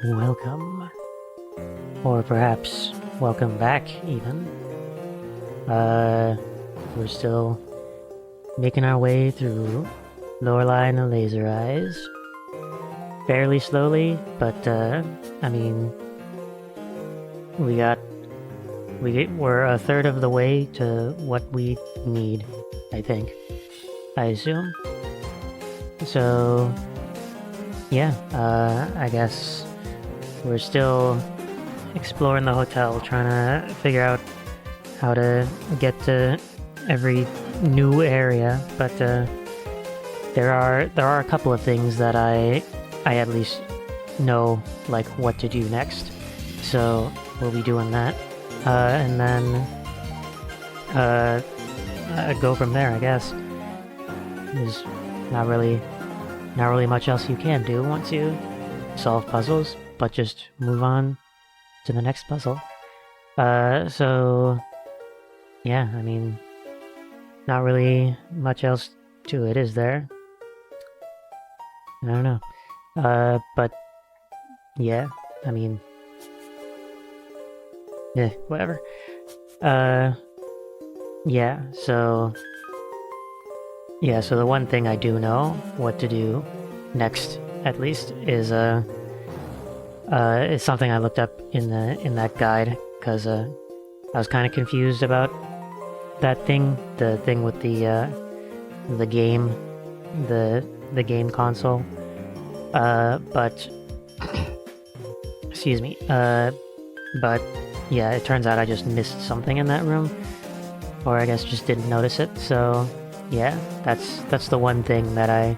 Welcome. Or perhaps welcome back, even. We're still making our way through Lorelei and the Laser Eyes. Fairly slowly, but, I mean, we're a third of the way to what we need, I think. I assume. So, yeah, I guess we're still exploring the hotel, trying to figure out how to get to every new area, but there are a couple of things that I at least know like what to do next. So we'll be doing that, and then go from there. I guess there's not really much else you can do once you solve puzzles, but just move on to the next puzzle. So yeah, I mean, not really much else to it, is there? I don't know. But yeah, I mean, yeah, whatever. Yeah, so the one thing I do know what to do next, at least, is something I looked up in that guide, because I was kind of confused about that thing, the thing with the game, the game console. But excuse me. But yeah, it turns out I just missed something in that room, or I guess just didn't notice it. So yeah, that's the one thing that I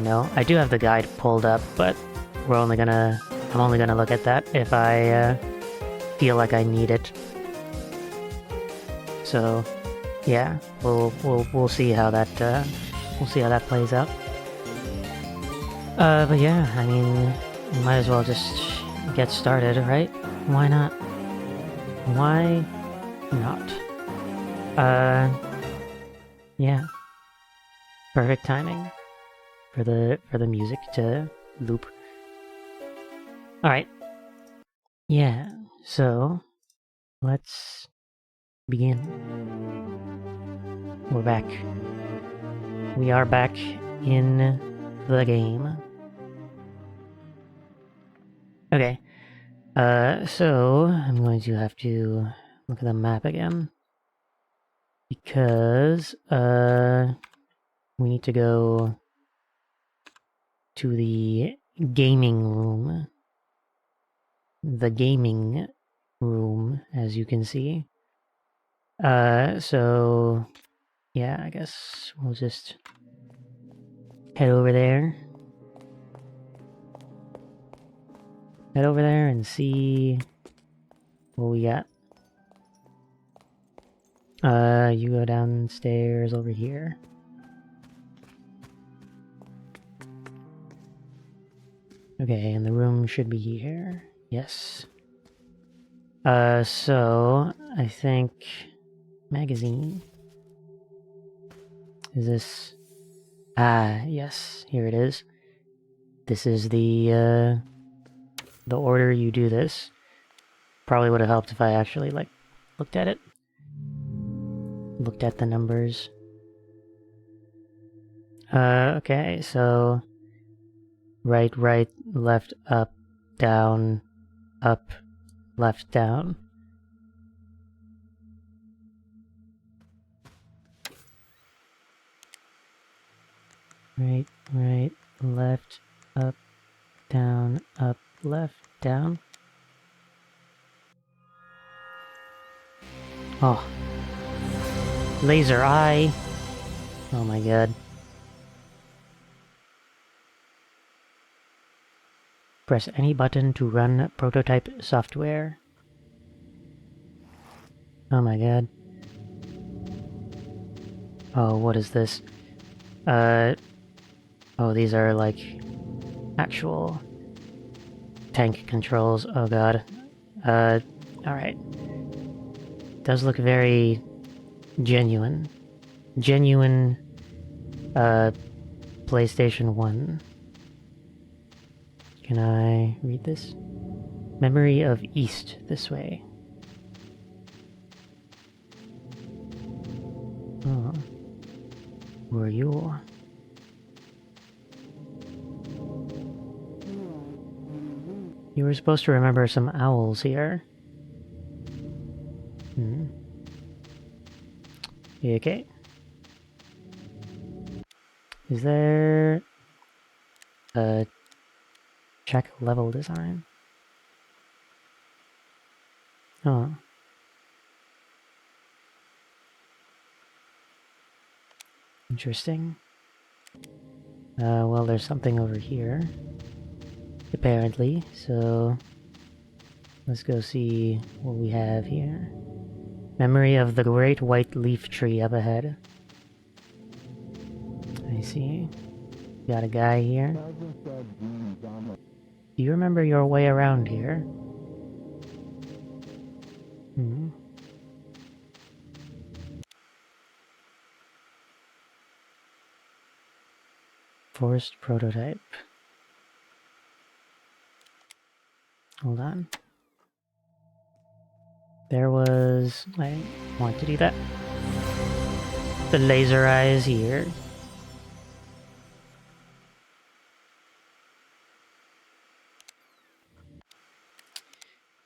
know. I do have the guide pulled up, but I'm only gonna look at that if I feel like I need it. So yeah, we'll see how that plays out. But yeah, I mean, we might as well just get started, right? Why not? Why not? Yeah. Perfect timing for the music to loop. Alright. Yeah, so let's begin. We're back. We are back in the game. Okay. So I'm going to have to look at the map again, because we need to go to the gaming room. The gaming room, as you can see. So yeah, I guess we'll just head over there. Head over there and see what we got. You go downstairs over here. Okay, and the room should be here. Yes. So I think magazine. Is this? Ah, yes, here it is. This is the order you do this. Probably would have helped if I actually like looked at it. Looked at the numbers. Okay, so right, left, up, down, up, left, down. Right, left, up, down, left, down. Oh. Laser eye. Oh my god. Press any button to run prototype software. Oh my god. Oh, what is this? Oh, these are like actual tank controls. Oh god. Alright. Does look very genuine. Genuine, PlayStation 1. Can I read this? Memory of East this way. Oh. Who are you? You were supposed to remember some owls here. Hmm. Okay. Is there a check level design? Oh. Interesting. Well, there's something over here. Apparently, so let's go see what we have here. Memory of the great white leaf tree up ahead. I see. Got a guy here. Do you remember your way around here? Hmm. Forest prototype. Hold on. There was... I want to do that. The laser eyes here.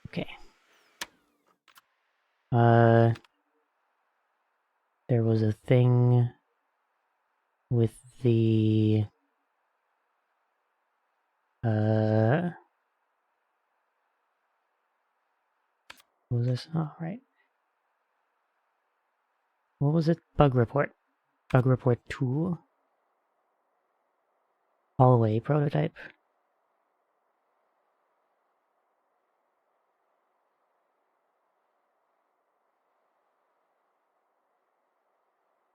Okay. There was a thing with the... what was this? Oh, right. What was it? Bug report. Bug report 2. Hallway prototype.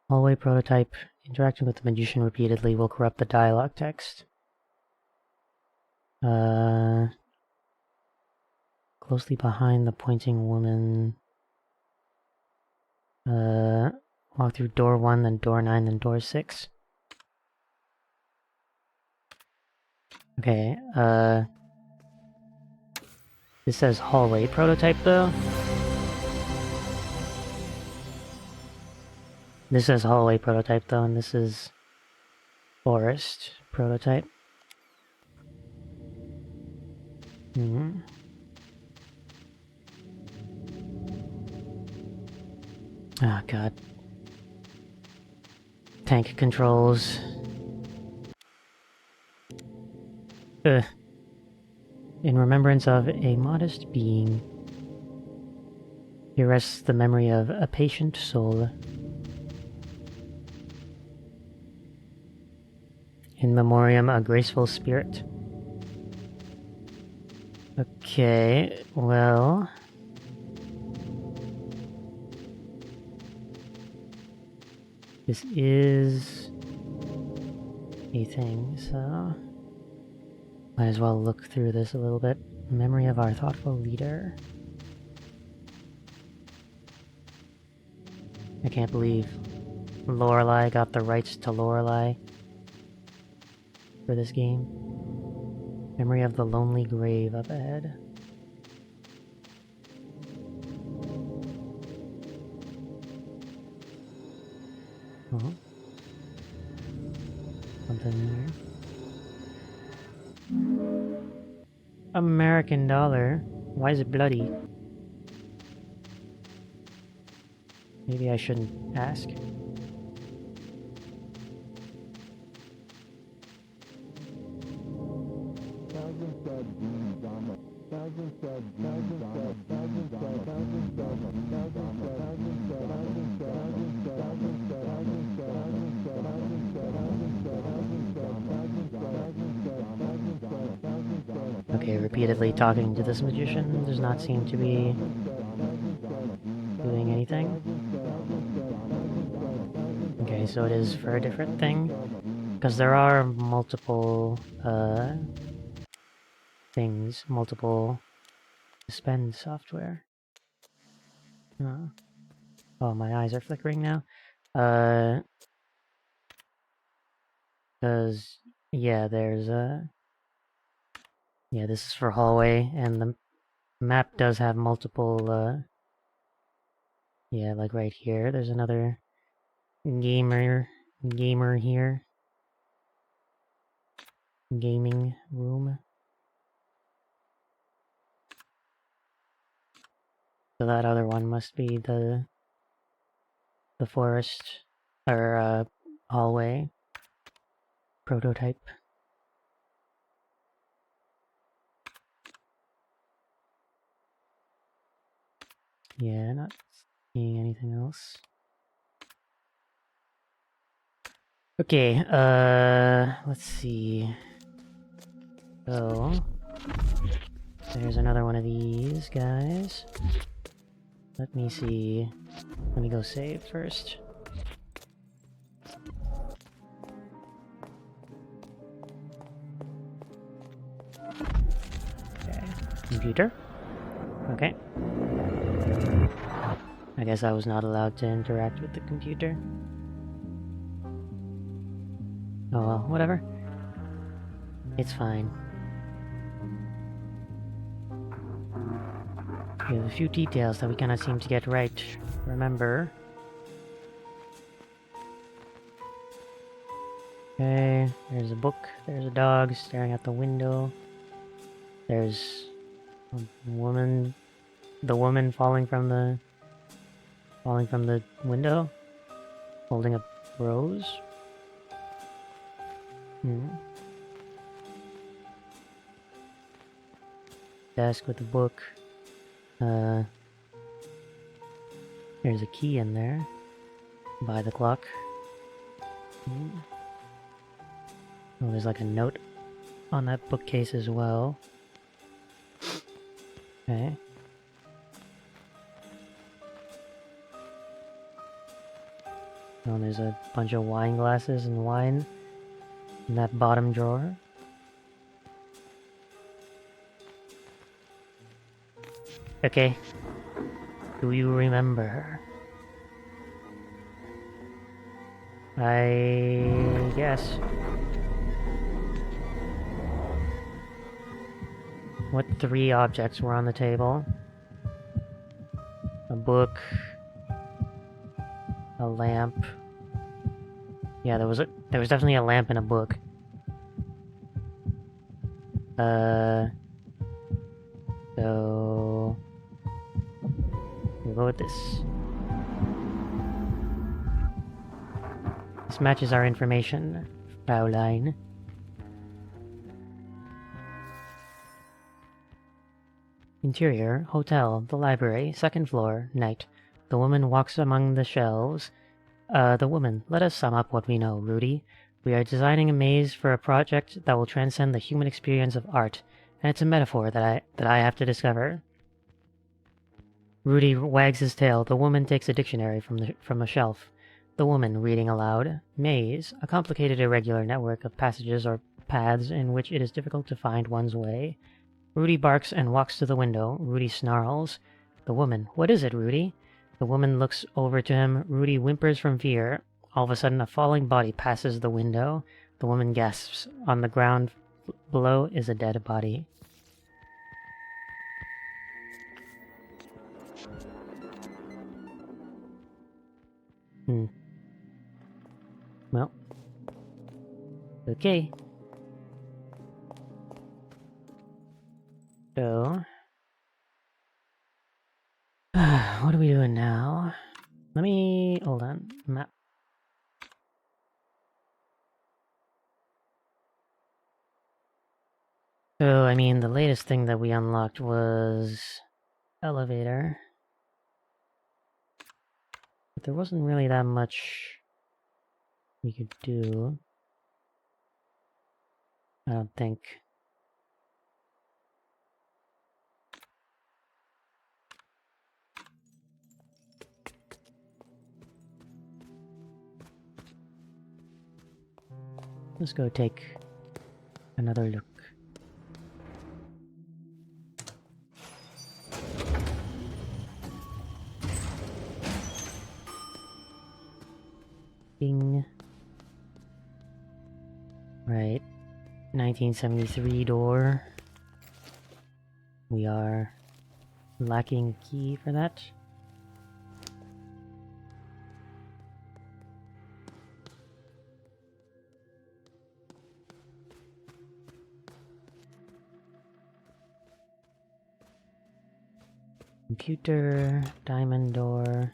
Hallway prototype. Interacting with the magician repeatedly will corrupt the dialogue text. Closely behind the pointing woman. Walk through door 1, then door 9, then door 6. Okay, this says hallway prototype though. This says hallway prototype though, and this is forest prototype. Hmm. Oh god. Tank controls. Ugh. In remembrance of a modest being, here rests the memory of a patient soul. In memoriam, a graceful spirit. Okay, well... this is a thing, so... might as well look through this a little bit. Memory of our thoughtful leader. I can't believe Lorelei got the rights to Lorelei for this game. Memory of the lonely grave up ahead. Oh. Something here. American dollar. Why is it bloody? Maybe I shouldn't ask. Okay, repeatedly talking to this magician does not seem to be doing anything. Okay, so it is for a different thing. Because there are multiple, things, multiple suspend software. Oh, my eyes are flickering now. Because, yeah, there's a... Yeah, this is for hallway, and the map does have multiple, yeah, like right here, there's another gamer here. Gaming room. So that other one must be the forest, or, hallway prototype. Yeah, not seeing anything else. Okay, let's see. So, there's another one of these guys. Let me see. Let me go save first. Okay, computer. Okay. I guess I was not allowed to interact with the computer. Oh well, whatever. It's fine. We have a few details that we cannot seem to get right. Remember. Okay, there's a book, there's a dog staring out the window. There's a woman, the woman falling from the window, holding a rose. Desk with a book. There's a key in there. By the clock. Oh, there's like a note on that bookcase as well. Okay. Oh, there's a bunch of wine glasses and wine in that bottom drawer. Okay. Do you remember? I guess. What 3 objects were on the table? A book, a lamp. Yeah, there was definitely a lamp and a book. So we'll go with this. This matches our information, Fraulein. Interior, hotel, the library, 2nd floor, night. The woman walks among the shelves. The woman, let us sum up what we know, Rudy. We are designing a maze for a project that will transcend the human experience of art, and it's a metaphor that I have to discover. Rudy wags his tail. The woman takes a dictionary from a shelf. The woman, reading aloud, maze, a complicated irregular network of passages or paths in which it is difficult to find one's way. Rudy barks and walks to the window. Rudy snarls. The woman, what is it, Rudy? The woman looks over to him. Rudy whimpers from fear. All of a sudden, a falling body passes the window. The woman gasps. On the ground below is a dead body. Well. Okay. So... what are we doing now? Let me... hold on. Map. So, I mean, the latest thing that we unlocked was... elevator. But there wasn't really that much we could do. I don't think. Let's go take another look. Bing. Right. 1973 door. We are lacking a key for that. Computer, diamond door.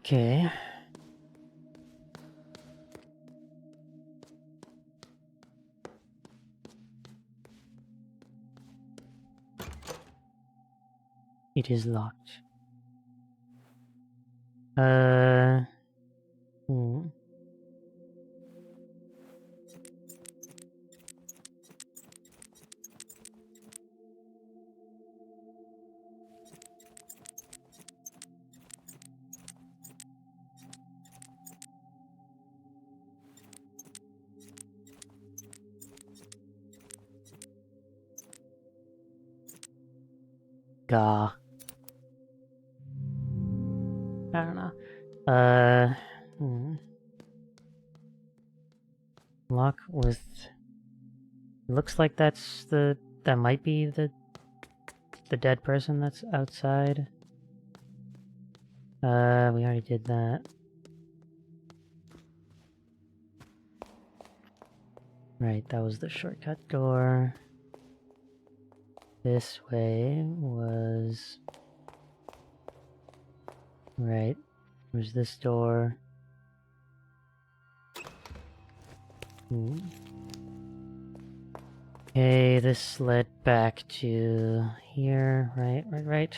Okay. It is locked. Hmm. Gah. I don't know. Lock with... Looks like that might be the dead person that's outside. We already did that. Right, that was the shortcut door. This way was... Right, there's this door. Okay, this led back to here, right.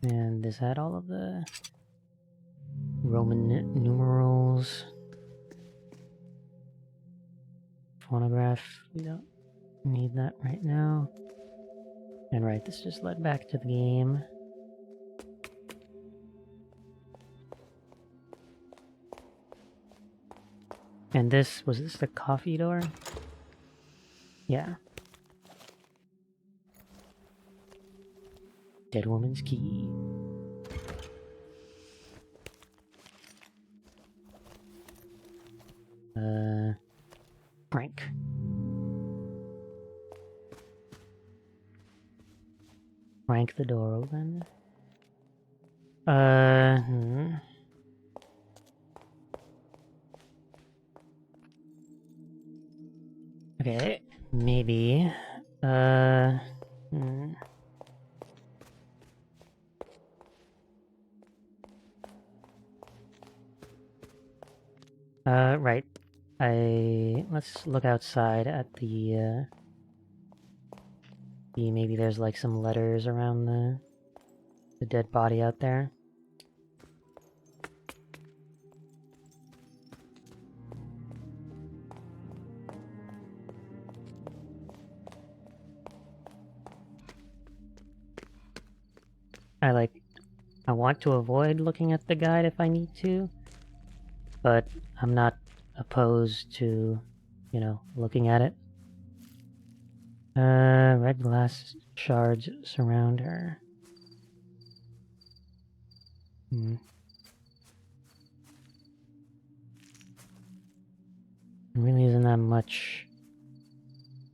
And this had all of the Roman numerals. Phonograph, we don't need that right now. And right, this just led back to the game. And was this the coffee door? Yeah. Dead woman's key. Prank. Prank the door open. Okay, maybe. Right. Let's look outside at the maybe there's like some letters around the dead body out there. I want to avoid looking at the guide if I need to, but I'm not opposed to, looking at it. Red glass shards surround her. There really isn't that much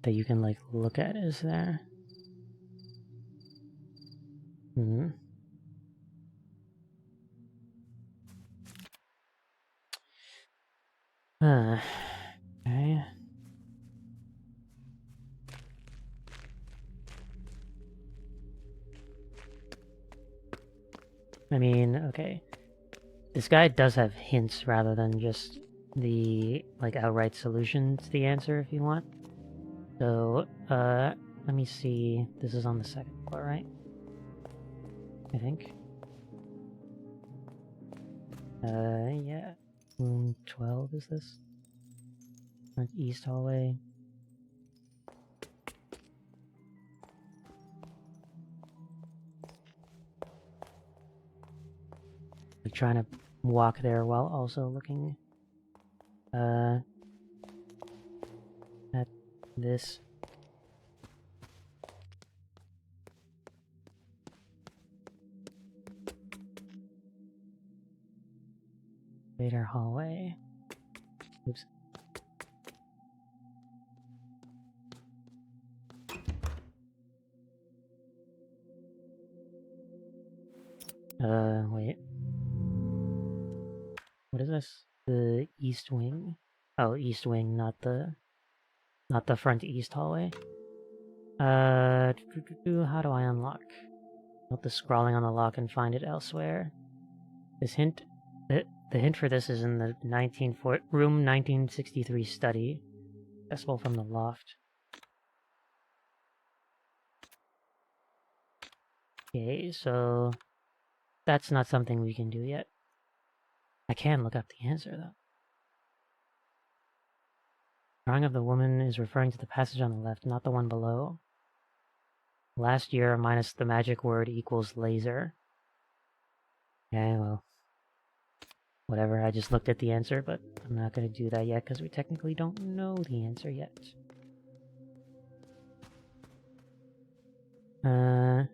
that you can, look at, is there? Okay. I mean, okay. This guy does have hints rather than just the, outright solution to the answer if you want. So, let me see. This is on the second floor, right? I think. Yeah. Room 12 is this? Front east hallway. Like trying to walk there while also looking at this. Elevator hallway. Oops. Wait. What is this? The east wing? Oh, east wing, not the front east hallway. How do I unlock? Note the scrawling on the lock and find it elsewhere. This hint, the hint for this is in the room 1963 study, accessible from the loft. Okay, so that's not something we can do yet. I can look up the answer though. Drawing of the woman is referring to the passage on the left, not the one below. Last year minus the magic word equals laser. Okay, well, whatever, I just looked at the answer, but I'm not going to do that yet because we technically don't know the answer yet. How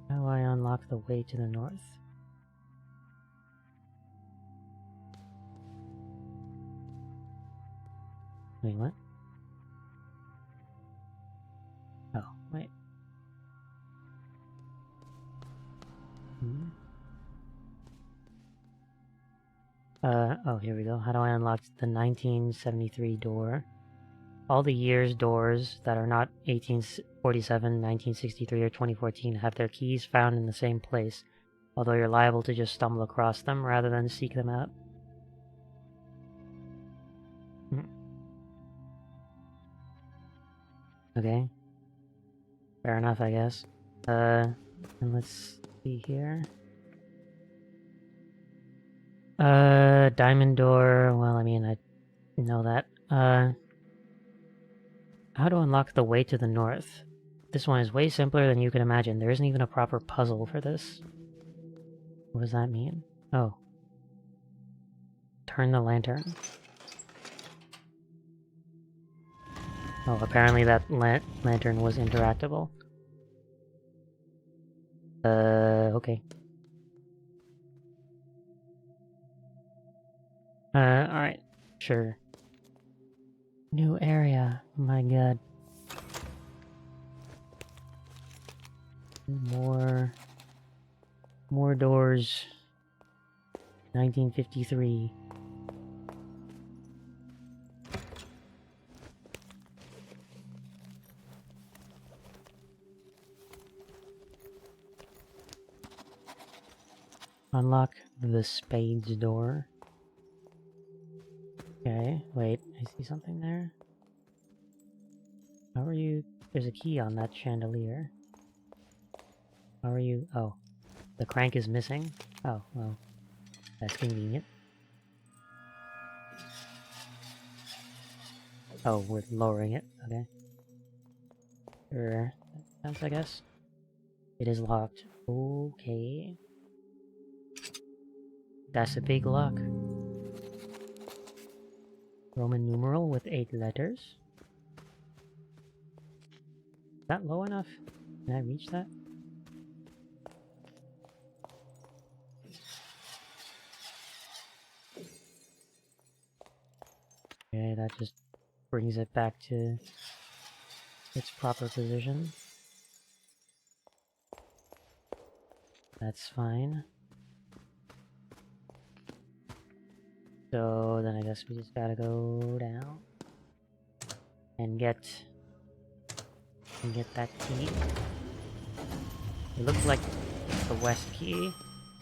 do I unlock the way to the north? Wait, what? Oh, wait. Oh, here we go. How do I unlock the 1973 door? All the year's doors that are not 1847, 1963, or 2014 have their keys found in the same place, although you're liable to just stumble across them rather than seek them out. Okay. Fair enough, I guess. And let's see here. Diamond door, well, I mean, I know that. How to unlock the way to the north? This one is way simpler than you can imagine. There isn't even a proper puzzle for this. What does that mean? Oh. Turn the lantern. Oh, apparently that lantern was interactable. Okay. Alright. Sure. New area. Oh my god. More doors. 1953. Unlock the spades door. Okay, wait, I see something there. How are you? There's a key on that chandelier. How are you? Oh, the crank is missing? Oh, well, that's convenient. Oh, we're lowering it, okay. Sure, that makes sense, I guess. It is locked. Okay. That's a big lock. Roman numeral with 8 letters. Is that low enough? Can I reach that? Okay, that just brings it back to its proper position. That's fine. So then I guess we just gotta go down and get that key. It looks like the west key,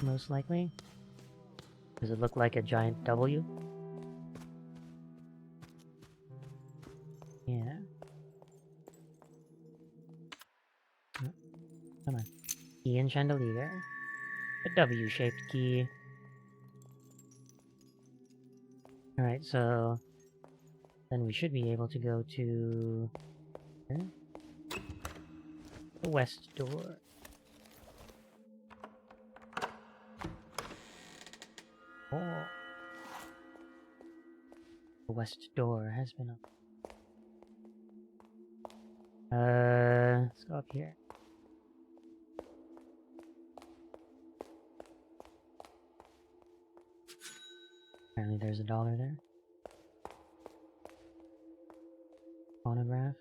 most likely. Does it look like a giant W? Yeah. Oh, come on. Key and chandelier. A W-shaped key. Alright, so then we should be able to go to the west door. Oh. The west door has been up. Let's go up here. Apparently there's $1 there. Phonograph.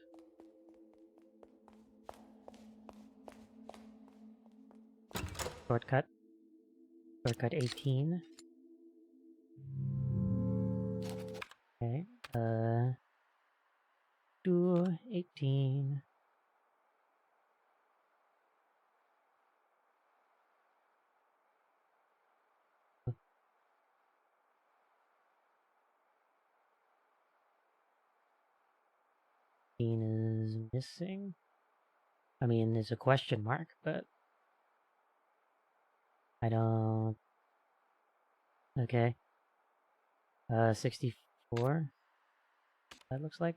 Shortcut. Shortcut 18. Okay. Do 18. Is missing. I mean, it's a question mark, but I don't. Okay. 64. That looks like.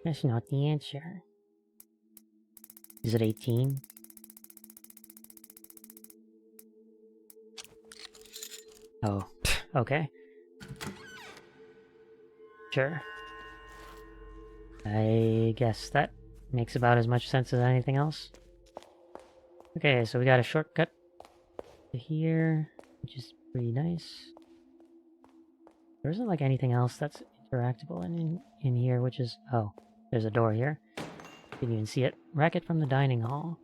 That's not the answer. Is it 18? Oh, okay. Sure. I guess that makes about as much sense as anything else. Okay, so we got a shortcut to here, which is pretty nice. There isn't like anything else that's interactable in here, which is... Oh, there's a door here. Didn't even see it. Racket from the dining hall.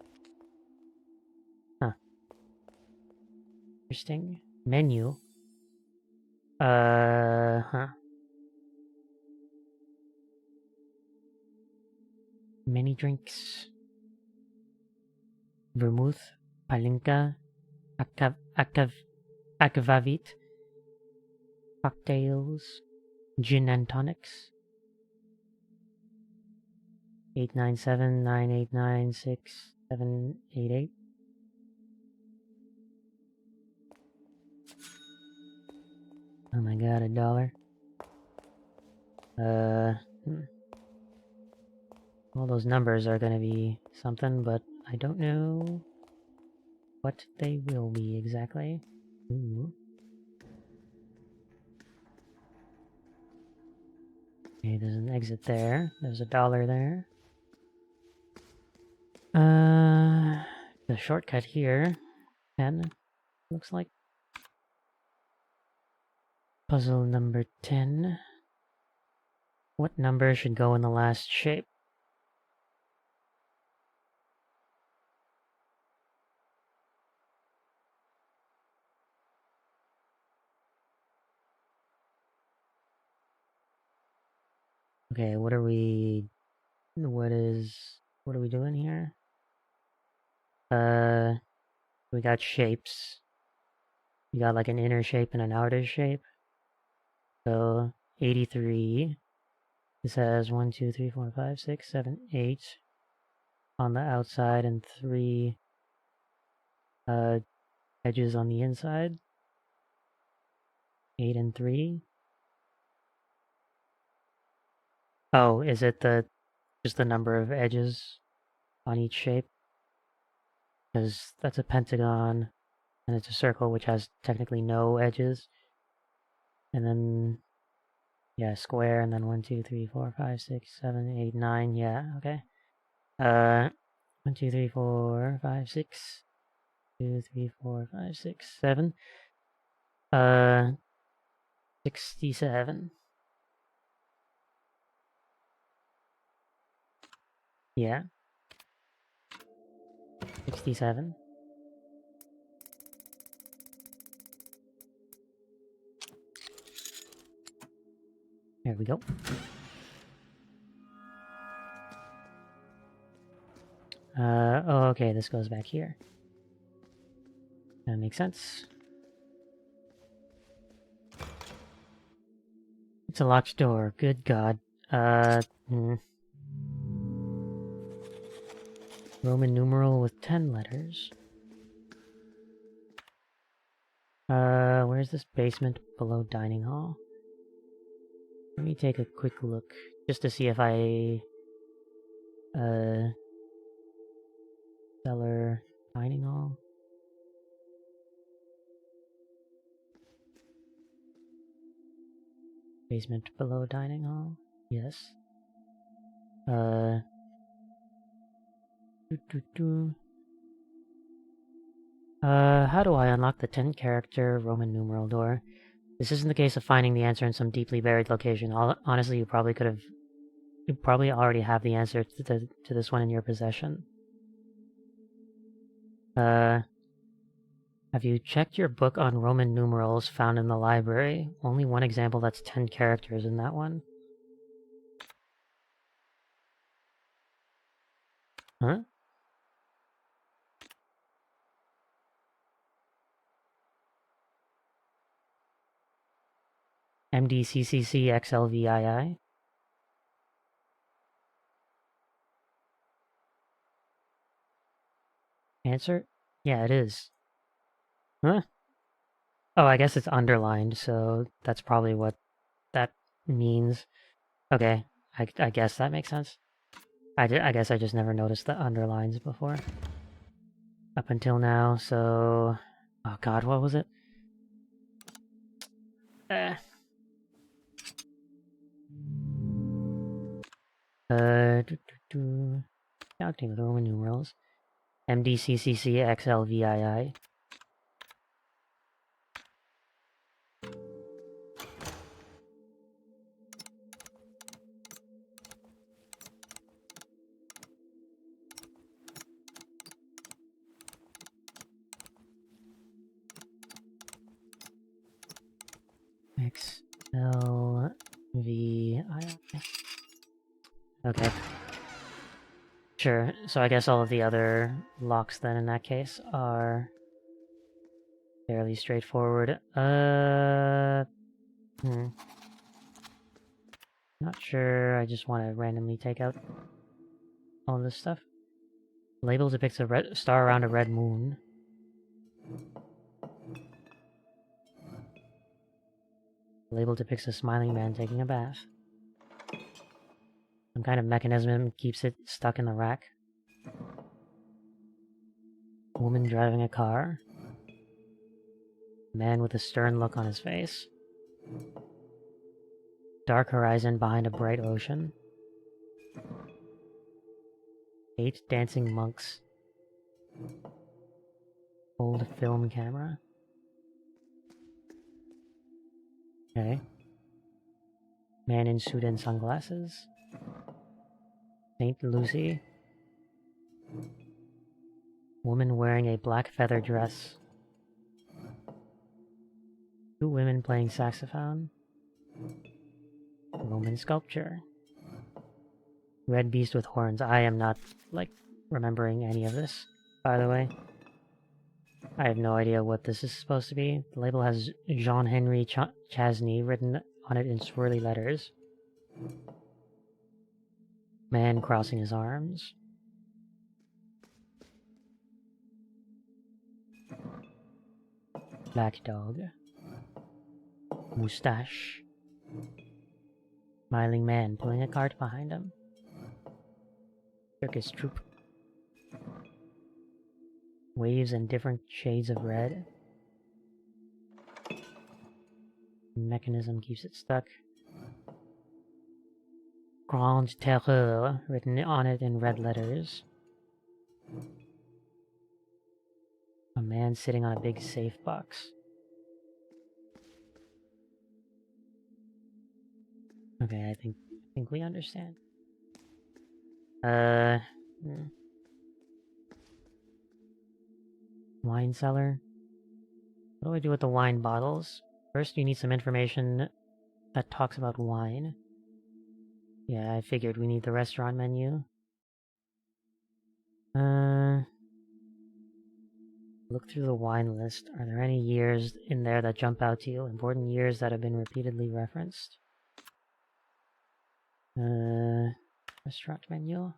Huh. Interesting. Menu. Huh. Many drinks. Vermouth, palinka, akvavit, cocktails, gin and tonics. 897-989-6788. Oh my god, $1. All those numbers are gonna be something, but I don't know what they will be exactly. Ooh. Okay, there's an exit there. There's $1 there. The shortcut here. 10. Looks like. Puzzle number 10. What number should go in the last shape? Okay, what are we doing here? We got shapes. We got like an inner shape and an outer shape. So 83. This has 1, 2, 3, 4, 5, 6, 7, 8 on the outside and 3 edges on the inside. 8 and 3. Oh, is it just the number of edges on each shape? Because that's a pentagon and it's a circle which has technically no edges. And then, yeah, square, and then 1, 2, 3, 4, 5, 6, 7, 8, 9. Yeah, okay. 1, 2, 3, 4, 5, 6. 2, 3, 4, 5, 6, 7. 67. Yeah. 67. There we go. Oh, okay, this goes back here. That makes sense. It's a locked door. Good God. Roman numeral with 10 letters. Where's this basement below dining hall? Let me take a quick look, just to see if cellar dining hall. Basement below dining hall? Yes. Uh, how do I unlock the 10-character Roman numeral door? This isn't the case of finding the answer in some deeply buried location. Honestly, you probably already have the answer to this one in your possession. Have you checked your book on Roman numerals found in the library? Only one example that's 10 characters in that one. Huh? MDCCCXLVII? Answer? Yeah, it is. Huh? Oh, I guess it's underlined, so that's probably what that means. Okay, I guess that makes sense. I guess I just never noticed the underlines before. Up until now, so... Oh god, what was it? Eh. Counting the Roman numerals. MDCCCXLVII. XLVII. Okay. Sure, so I guess all of the other locks then in that case are fairly straightforward. Not sure, I just want to randomly take out all this stuff. Label depicts a red star around a red moon. Label depicts a smiling man taking a bath. Some kind of mechanism keeps it stuck in the rack. Woman driving a car. Man with a stern look on his face. Dark horizon behind a bright ocean. 8 dancing monks. Old film camera. Okay. Man in suit and sunglasses. Saint Lucy. Woman wearing a black feather dress. 2 women playing saxophone. Roman sculpture. Red beast with horns. I am not, like, remembering any of this, by the way. I have no idea what this is supposed to be. The label has Jean-Henri Chasny written on it in swirly letters. Man crossing his arms. Black dog. Moustache. Smiling man pulling a cart behind him. Circus troupe. Waves and different shades of red. Mechanism keeps it stuck. Grande Terreur written on it in red letters. A man sitting on a big safe box. Okay, I think we understand. Wine cellar. What do I do with the wine bottles? First, you need some information that talks about wine. Yeah, I figured we need the restaurant menu. Look through the wine list. Are there any years in there that jump out to you? Important years that have been repeatedly referenced? Restaurant menu.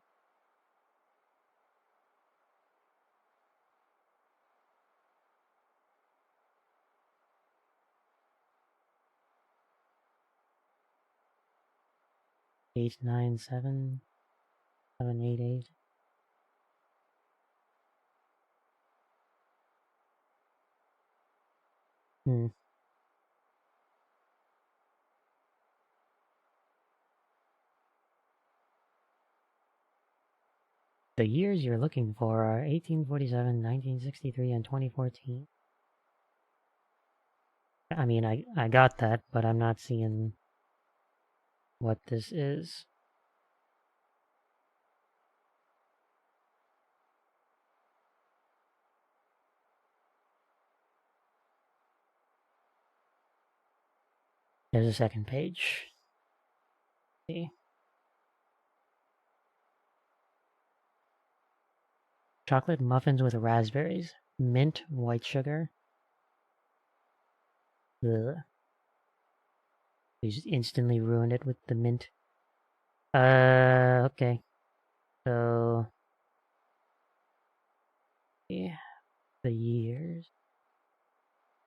Eight nine seven 788. Hmm. The years you're looking for are 1847, 1963, and 2014. I mean, I got that, but I'm not seeing what this is. There's a second page. See? Chocolate muffins with raspberries, mint, white sugar. Ugh. You just instantly ruined it with the mint. Okay. So, yeah, the years.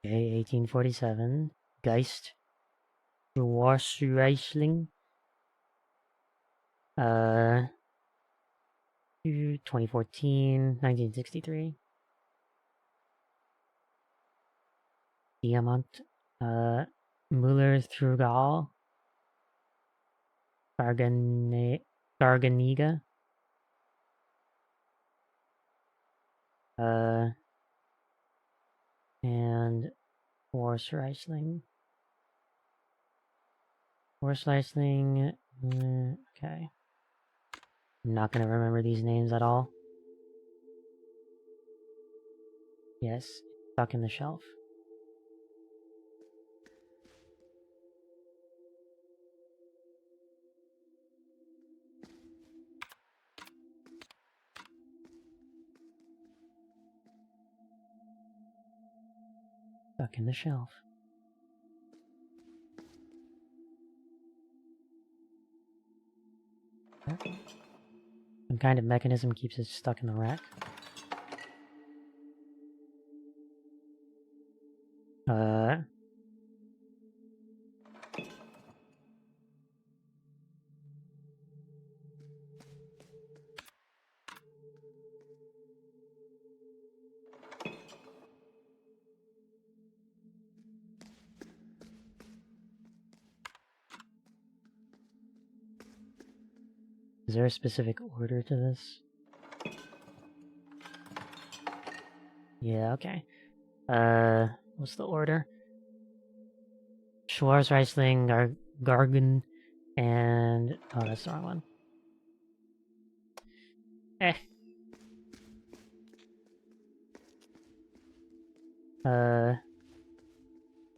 Okay, 1847. Geist. Schwarzreisling. 2014, 1963. Diamant. Muller Thrugal. Garganiga. And Schwarzreisling. Schwarzreisling. Okay. I'm not gonna remember these names at all. Yes, stuck in the shelf. Stuck in the shelf. Some kind of mechanism keeps it stuck in the rack. Is there a specific order to this? Yeah, okay. What's the order? Schwarzreisling, Gargan, and... Oh, that's the wrong one. Eh.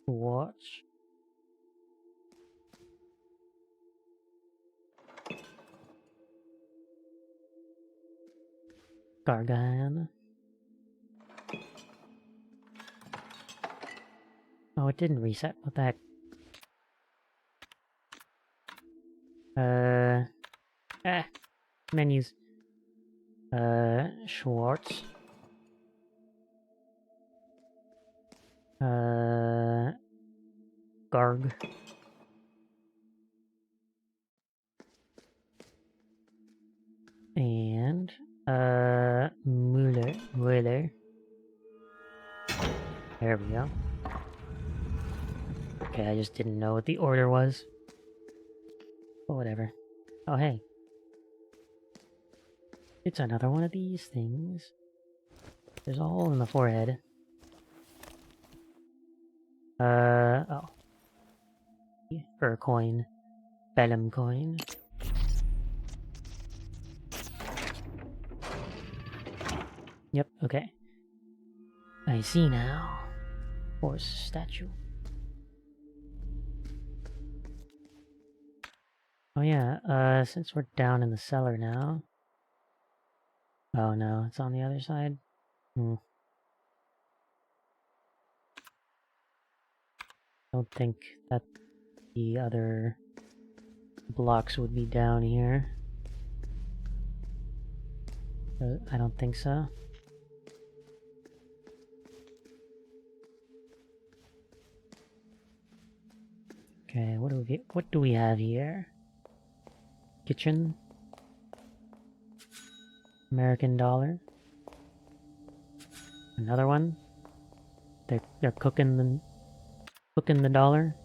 Watch. Gargan. Oh, it didn't reset. What the heck? Menus. Schwartz. Garg. And, Muller. There we go. Okay, I just didn't know what the order was. But whatever. Oh, hey. It's another one of these things. There's a hole in the forehead. Oh. Fur coin. Vellum coin. Yep, okay. I see now. Horse statue. Oh yeah, since we're down in the cellar now... Oh no, it's on the other side? Don't think that the other blocks would be down here. I don't think so. Okay, what do we have here? Kitchen. American dollar. Another one. They're cooking the dollar.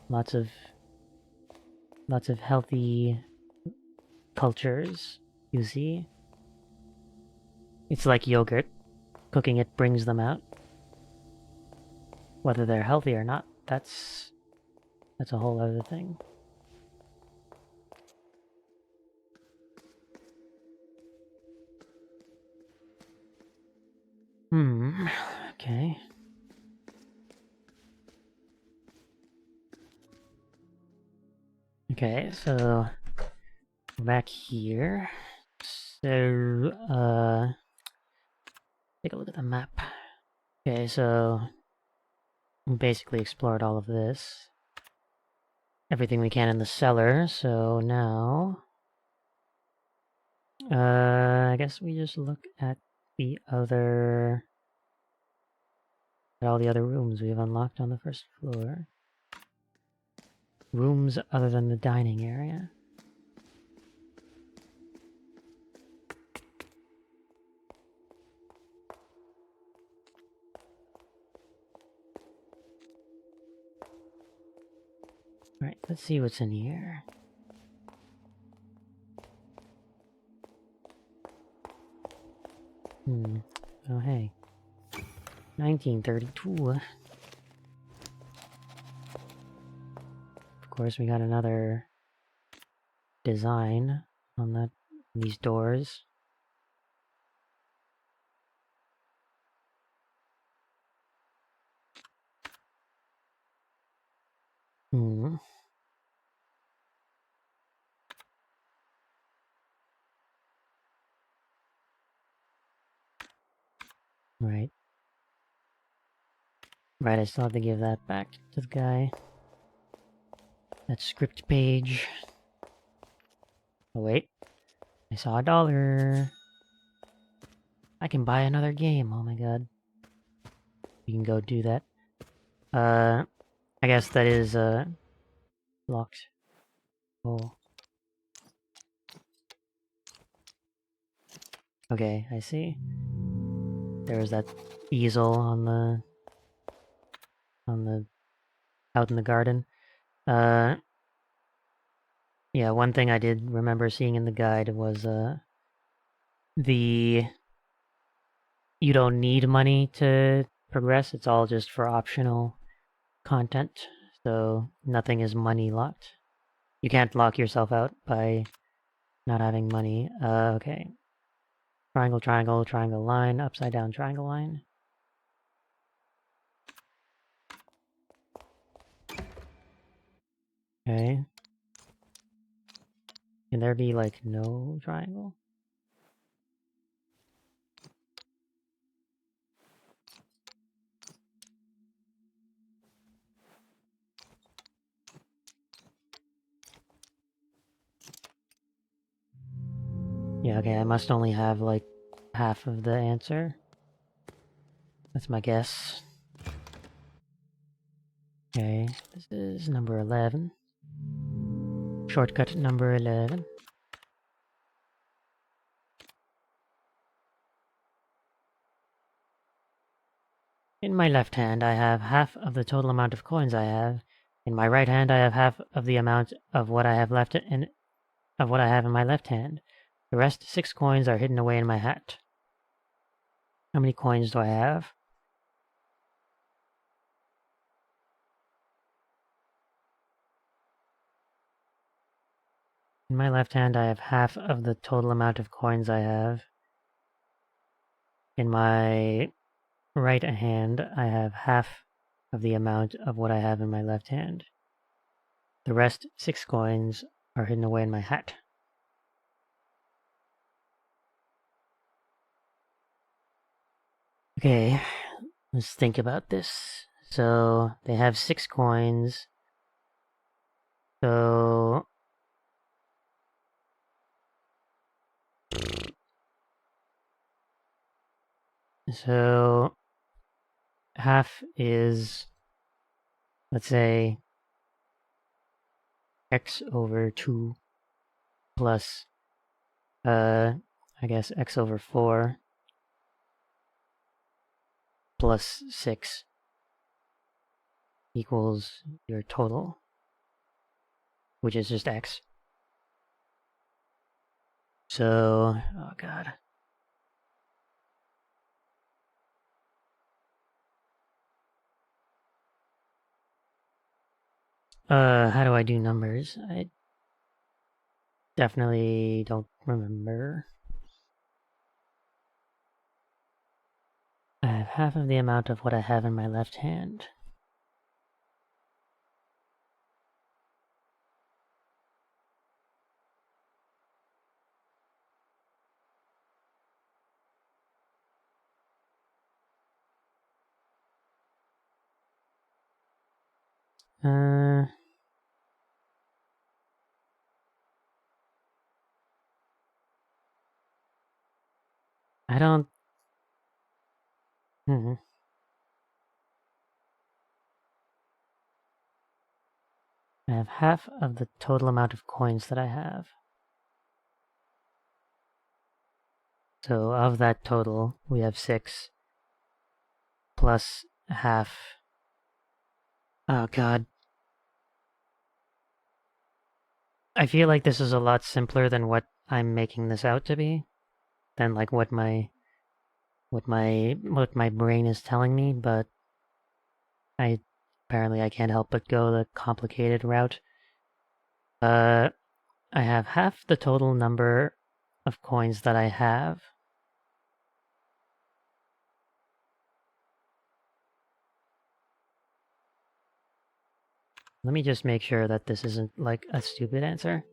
Lots of healthy cultures. You see? It's like yogurt. Cooking it brings them out. Whether they're healthy or not, that's a whole other thing. Okay. Okay, so back here. So, take a look at the map. Okay, so we basically explored all of this. Everything we can in the cellar, so now... I guess we just look at the other... at all the other rooms we've unlocked on the first floor. Rooms other than the dining area. Alright, let's see what's in here. Oh hey. 1932. Of course, we got another design on these doors. Right. Right, I still have to give that back to the guy. That script page. Oh wait. I saw $1. I can buy another game, oh my god. We can go do that. I guess that is, locked. Oh. Okay, I see. There was that easel on the... out in the garden. Yeah, one thing I did remember seeing in the guide was, you don't need money to progress, it's all just for optional content, so nothing is money locked. You can't lock yourself out by not having money. Okay. Triangle, triangle, triangle line, upside down triangle line. Okay. Can there be, like, no triangle? Yeah, okay, I must only have, like, half of the answer. That's my guess. Okay, this is number 11. Shortcut number 11. In my left hand, I have half of the total amount of coins I have. In my right hand, I have half of the amount of what I have left in of what I have in my left hand. The rest 6 coins are hidden away in my hat. How many coins do I have? In my left hand, I have half of the total amount of coins I have. In my right hand, I have half of the amount of what I have in my left hand. The rest 6 coins are hidden away in my hat. Okay, let's think about this. So, they have 6 coins. So... half is, let's say, x over 2 plus, I guess x over 4 plus 6 equals your total, which is just x. So, oh god. How do I do numbers? I definitely don't remember. I have half of the amount of what I have in my left hand. Uh, I don't... I have half of the total amount of coins that I have. So of that total, we have 6 plus half. Oh god. I feel like this is a lot simpler than what I'm making this out to be, than like what my brain is telling me, but I apparently I can't help but go the complicated route. I have half the total number of coins that I have. Let me just make sure that this isn't like a stupid answer.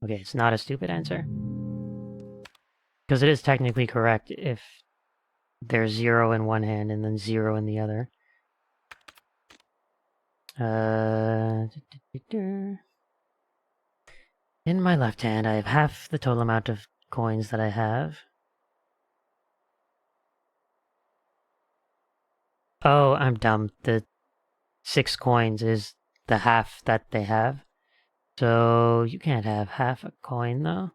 Okay, it's not a stupid answer. Because it is technically correct if there's 0 in one hand and then 0 in the other. In my left hand, I have half the total amount of coins that I have. Oh, I'm dumb. The 6 coins is the half that they have. So you can't have half a coin though,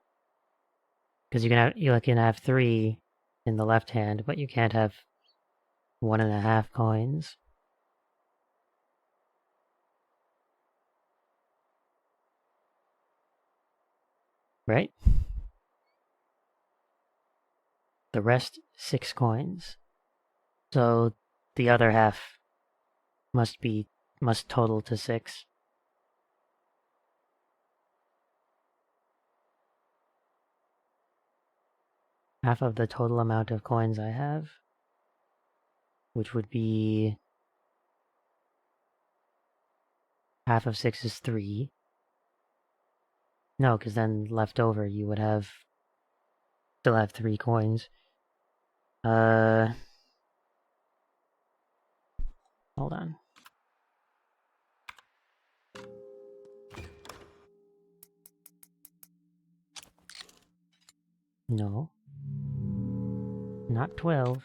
because you can have 3 in the left hand, but you can't have 1.5 coins, right? The rest 6 coins. So the other half must total to 6. Half of the total amount of coins I have, which would be half of 6 is 3. No, because then left over you would still have 3 coins. Hold on. No. Not 12.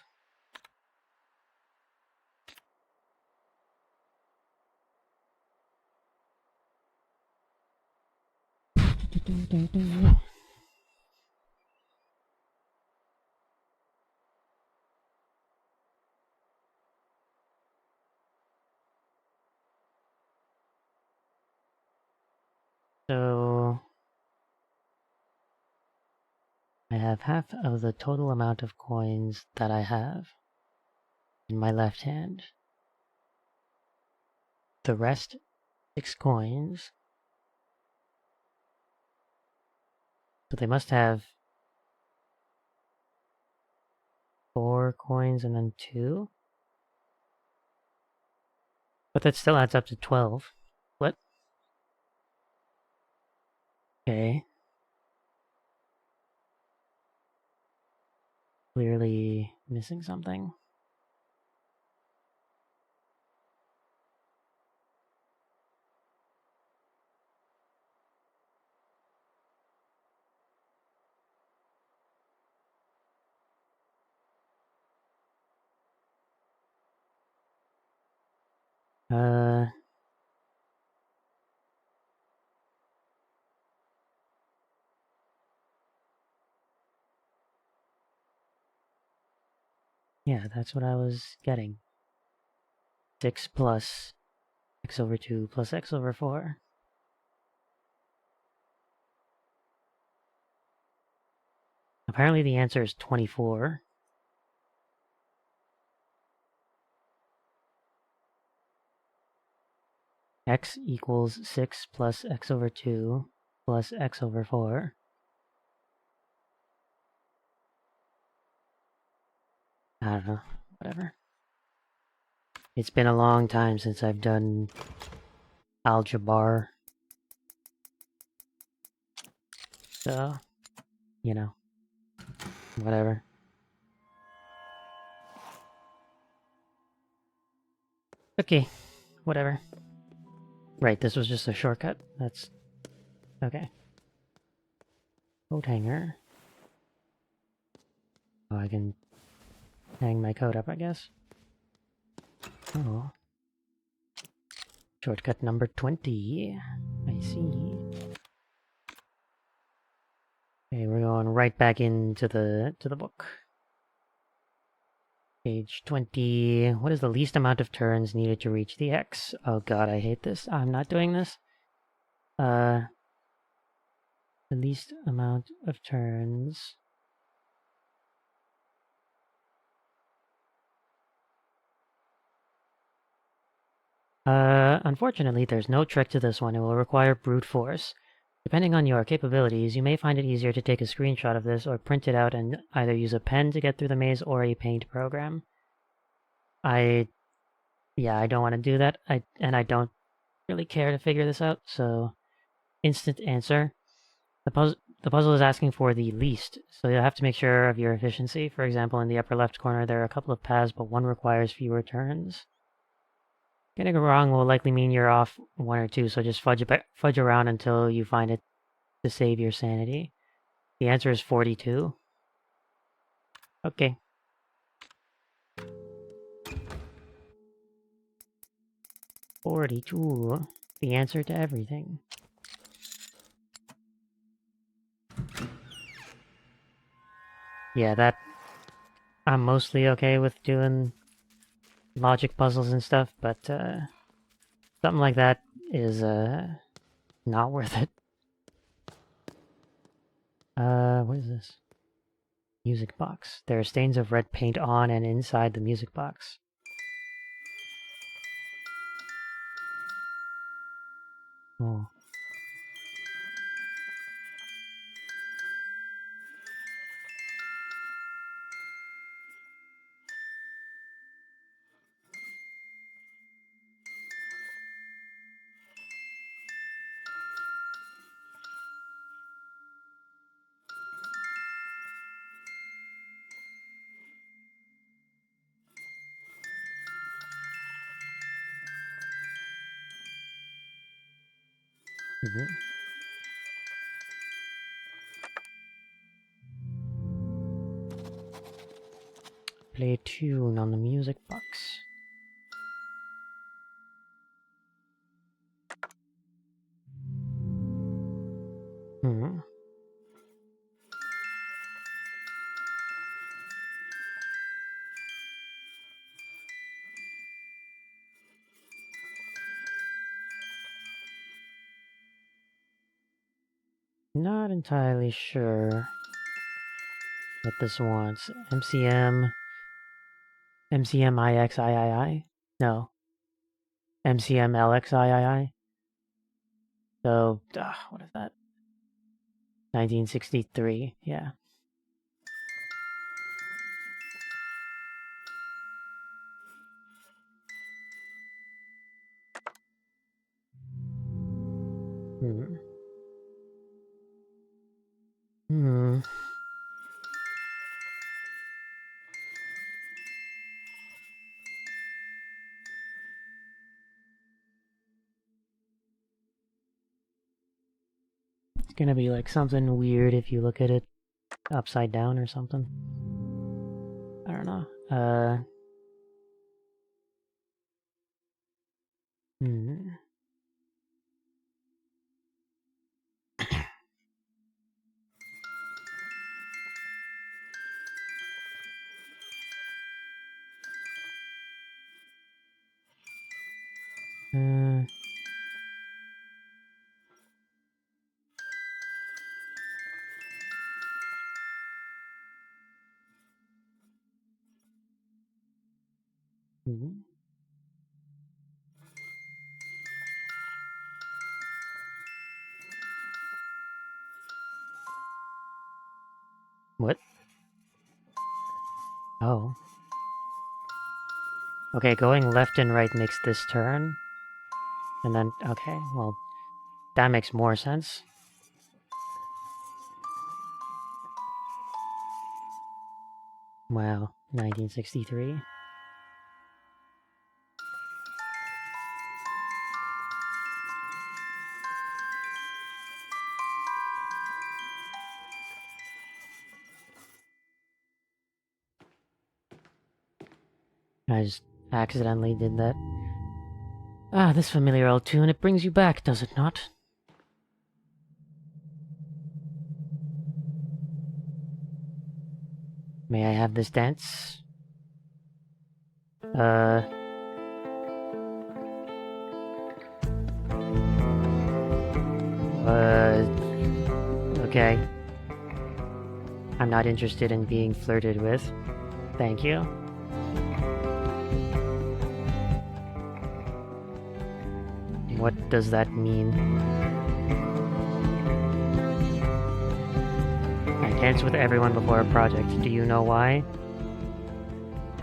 So I have half of the total amount of coins that I have in my left hand. The rest 6 coins. So they must have 4 coins and then 2. But that still adds up to 12. What? Okay. Clearly missing something. Uh... Yeah, that's what I was getting. 6 plus x over 2 plus x over 4. Apparently the answer is 24. X equals 6 plus x over 2 plus x over 4. I don't know. Whatever. It's been a long time since I've done algebra. So, you know, whatever. Okay, whatever. Right, this was just a shortcut. That's... okay. Coat hanger. Oh, I can hang my coat up, I guess. Oh. Shortcut number 20. I see. Okay, we're going right back into the book. Page 20. What is the least amount of turns needed to reach the X? Oh god, I hate this. I'm not doing this. The least amount of turns. Unfortunately, there's no trick to this one. It will require brute force. Depending on your capabilities, you may find it easier to take a screenshot of this or print it out and either use a pen to get through the maze or a paint program. I don't want to do that. I don't really care to figure this out, so instant answer. The puzzle is asking for the least, so you'll have to make sure of your efficiency. For example, in the upper left corner, there are a couple of paths, but one requires fewer turns. Getting it wrong will likely mean you're off one or two, so just fudge around until you find it to save your sanity. The answer is 42. Okay. "42. The answer to everything." Yeah, that... I'm mostly okay with doing logic puzzles and stuff, but something like that is not worth it. What is this? Music box. There are stains of red paint on and inside the music box. Oh. Mhm. Play a tune on the music box. Hmm. Not entirely sure what this wants. MCM... MCMIXIII? No. MCMLXIII? So, what is that? 1963, yeah. Hmm. Hmm. It's gonna be like something weird if you look at it upside down or something. I don't know. Hmm. Uh, Mhm. What? Oh. Okay, going left and right makes this turn. And then, okay, well, that makes more sense. Wow, 1963. I just accidentally did that. Ah, this familiar old tune, it brings you back, does it not? May I have this dance? Uh... Okay. I'm not interested in being flirted with. Thank you. What does that mean? I dance with everyone before a project. Do you know why?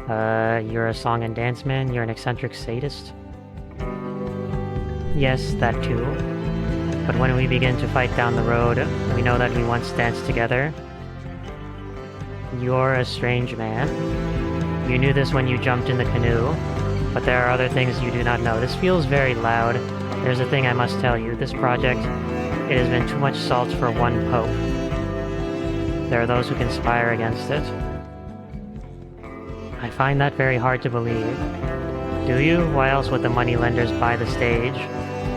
You're a song and dance man? You're an eccentric sadist? Yes, that too. But when we begin to fight down the road, we know that we once danced together. You're a strange man. You knew this when you jumped in the canoe, but there are other things you do not know. This feels very loud. There's a thing I must tell you. This project, it has been too much salt for one pope. There are those who conspire against it. I find that very hard to believe. Do you? Why else would the moneylenders buy the stage?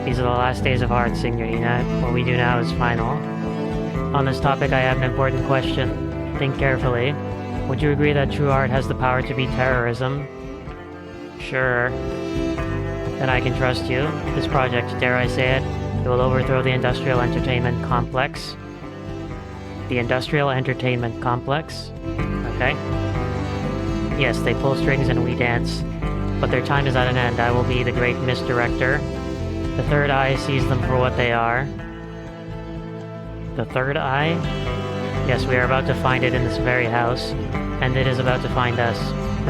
These are the last days of art, Signorina. What we do now is final. On this topic, I have an important question. Think carefully. Would you agree that true art has the power to beat terrorism? Sure. Then I can trust you. This project, dare I say it, it will overthrow the industrial entertainment complex. The industrial entertainment complex? Okay. Yes, they pull strings and we dance. But their time is at an end. I will be the great misdirector. The third eye sees them for what they are. The third eye? Yes, we are about to find it in this very house, and it is about to find us.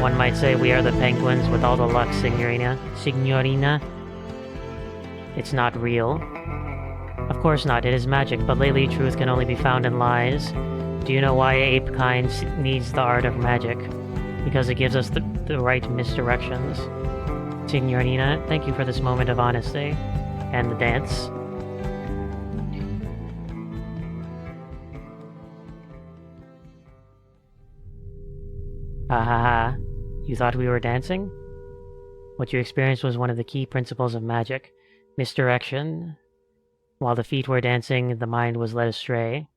One might say we are the penguins with all the luck, Signorina. Signorina? It's not real. Of course not, it is magic, but lately truth can only be found in lies. Do you know why ape kind needs the art of magic? Because it gives us the right misdirections. Signorina, thank you for this moment of honesty. And the dance. Ha ha ha. You thought we were dancing? What you experienced was one of the key principles of magic. Misdirection. While the feet were dancing, the mind was led astray.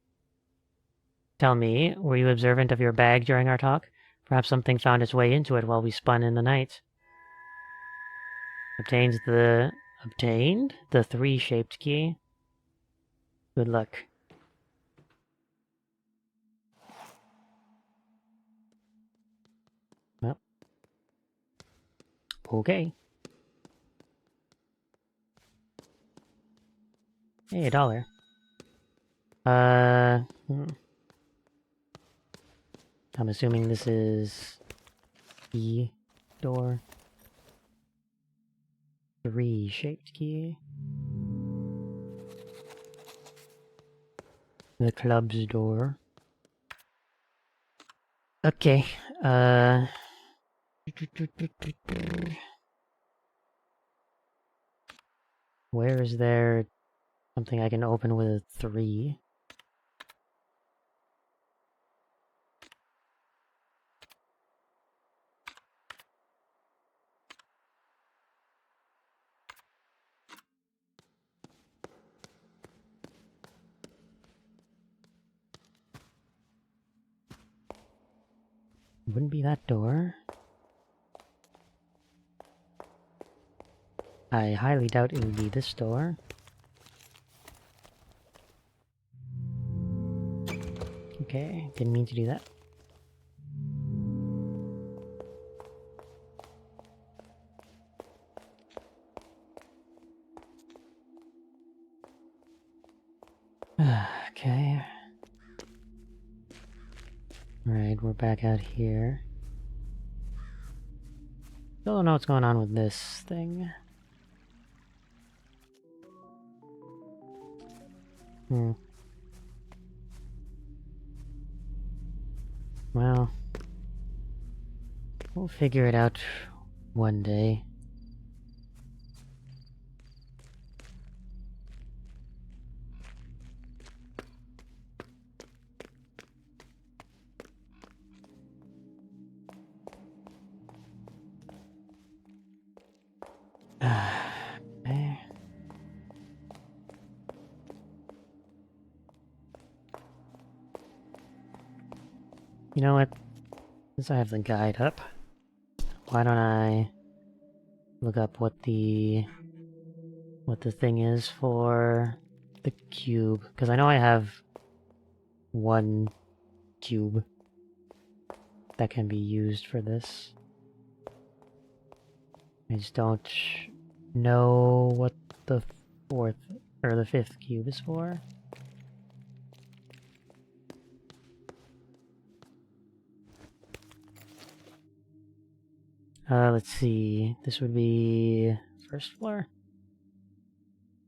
Tell me, were you observant of your bag during our talk? Perhaps something found its way into it while we spun in the night. Obtained the 3-shaped key. Good luck. Well. Okay. Hey, $1. I'm assuming this is key door. 3-shaped key. The club's door. Okay, where is there something I can open with a 3? Wouldn't be that door. I highly doubt it would be this door. Okay, didn't mean to do that. Alright, we're back out here. Still don't know what's going on with this thing. Well, we'll figure it out one day. Okay. You know what? Since I have the guide up, why don't I look up what the thing is for the cube? Because I know I have one cube that can be used for this. I just don't know what the fourth or the fifth cube is for. Let's see. This would be first floor?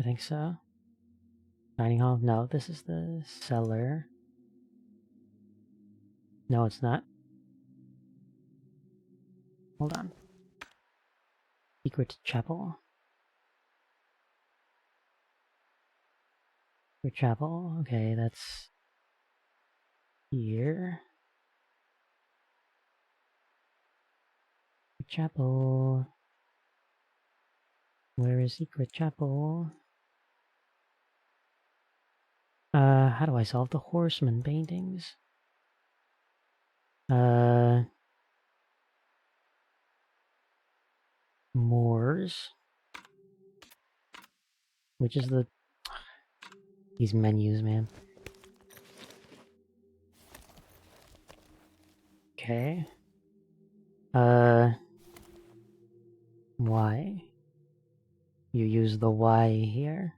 I think so. Dining hall? No, this is the cellar. No, it's not. Hold on. Secret chapel. Secret chapel. Okay, that's here. Chapel. Where is secret chapel? How do I solve the horseman paintings? Moors. Which is the... These menus, man. Okay. Y. You use the Y here.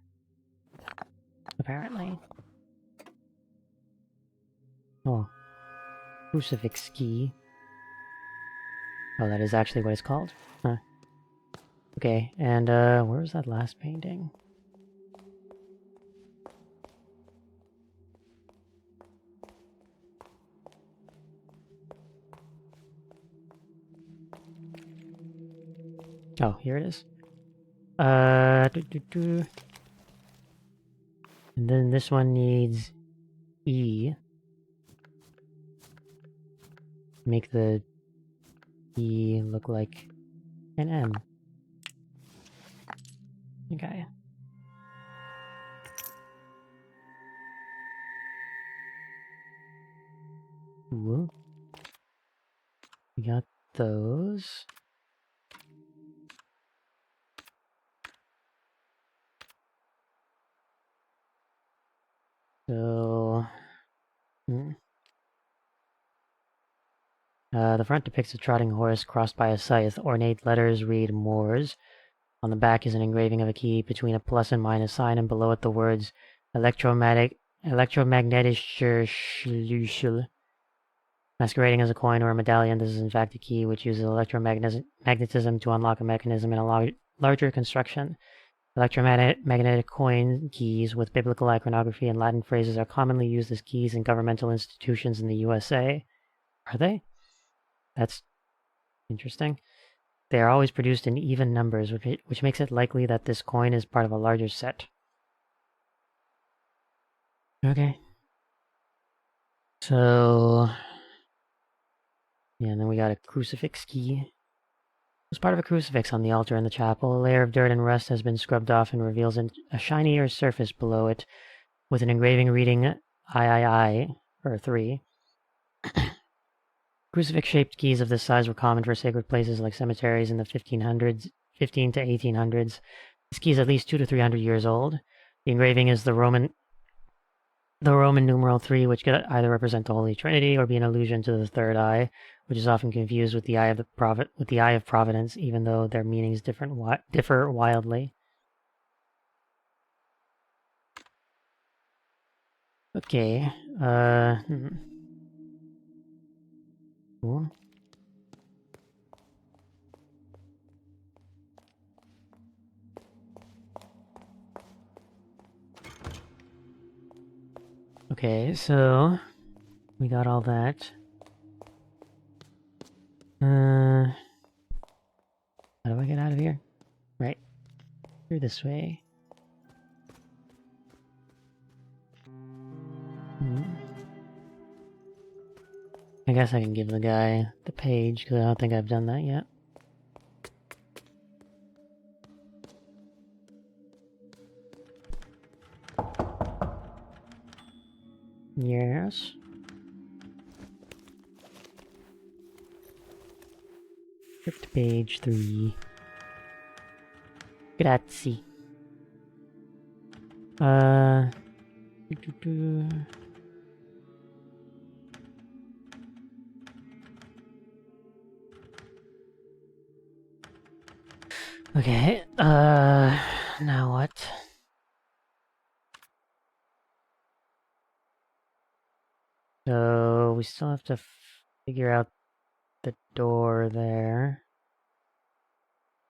Apparently. Oh. Crucifix key. Oh, that is actually what it's called? Huh. Okay, and where was that last painting? Oh, here it is. And then this one needs E. Make the E look like an M. Okay. Ooh. We got those. So... the front depicts a trotting horse crossed by a scythe. Ornate letters read Moors. On the back is an engraving of a key between a plus and minus sign, and below it the words electromagnetischer Schlüssel. Masquerading as a coin or a medallion, this is in fact a key which uses electromagnetism to unlock a mechanism in a larger construction. Electromagnetic coin keys with biblical iconography and Latin phrases are commonly used as keys in governmental institutions in the USA. Are they? That's interesting. They are always produced in even numbers, which makes it likely that this coin is part of a larger set. Okay. So... yeah, and then we got a crucifix key. As part of a crucifix on the altar in the chapel, a layer of dirt and rust has been scrubbed off and reveals a shinier surface below it, with an engraving reading III, or 3. Crucifix-shaped keys of this size were common for sacred places like cemeteries in the 15 to 1800s. This key is at least 200 to 300 years old. The engraving is the Roman numeral 3, which could either represent the Holy Trinity or be an allusion to the third eye, which is often confused with the eye of Providence, even though their meanings differ wildly. Okay, Cool. Okay, so we got all that. How do I get out of here? Right. Through this way. I guess I can give the guy the page, because I don't think I've done that yet. Yes. Script page 3. Grazie. Okay, now what? So, we still have to figure out the door there.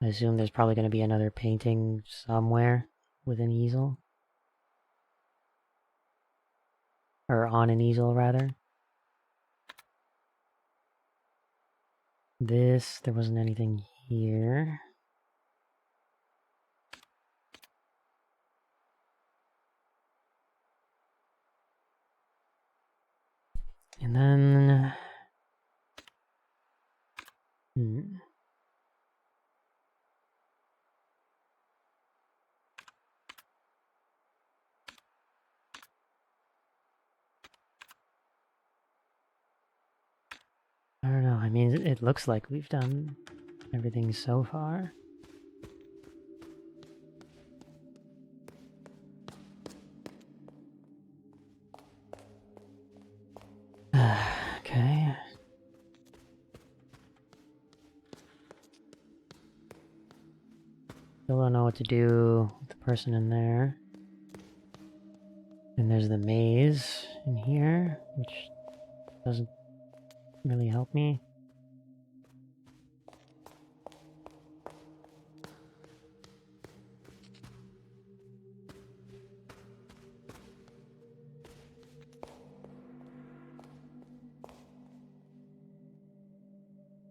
I assume there's probably going to be another painting somewhere with an easel. Or on an easel, rather. This, there wasn't anything here. And then... I don't know, I mean, it looks like we've done everything so far. Okay. Still don't know what to do with the person in there. And there's the maze in here, which doesn't really help me.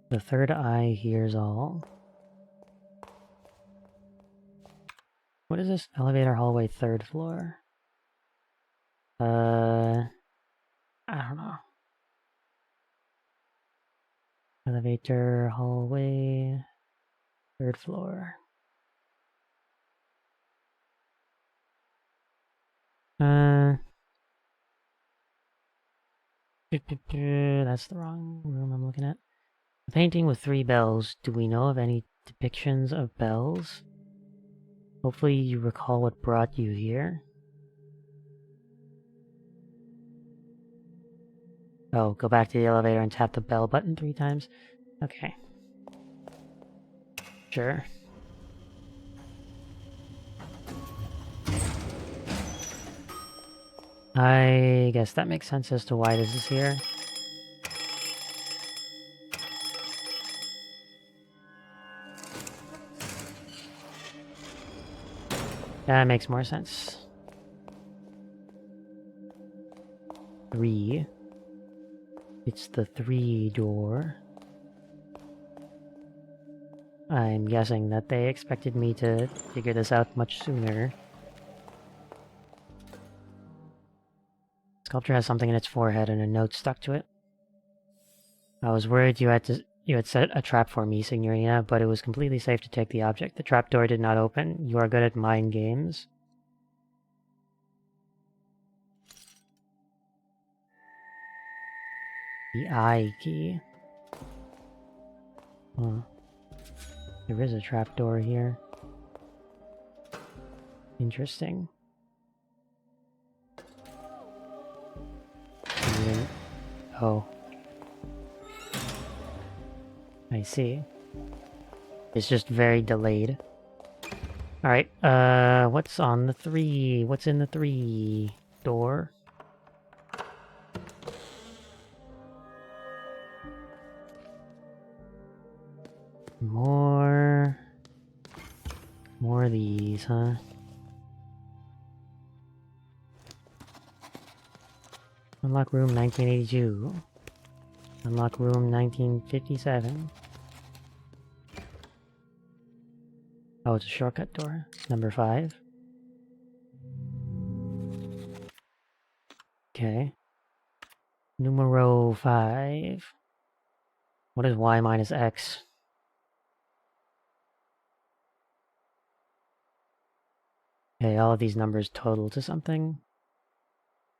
The third eye hears all. What is this? Elevator hallway, third floor. I don't know. Elevator hallway, third floor. That's the wrong room I'm looking at. A painting with 3 bells. Do we know of any depictions of bells? Hopefully you recall what brought you here. Oh, go back to the elevator and tap the bell button 3 times? Okay. Sure. I guess that makes sense as to why this is here. That makes more sense. 3. It's the 3 door. I'm guessing that they expected me to figure this out much sooner. Sculpture has something in its forehead and a note stuck to it. I was worried you had set a trap for me, Signorina, but it was completely safe to take the object. The trapdoor did not open. You are good at mind games. The eye key. Huh. There is a trapdoor here. Interesting. Oh. I see. It's just very delayed. Alright, what's on the 3? What's in the 3? Door? More of these, huh? Unlock room 1982. Unlock room 1957. Oh, it's a shortcut door. Number 5. Okay. Numero 5. What is y minus x? Okay, all of these numbers total to something.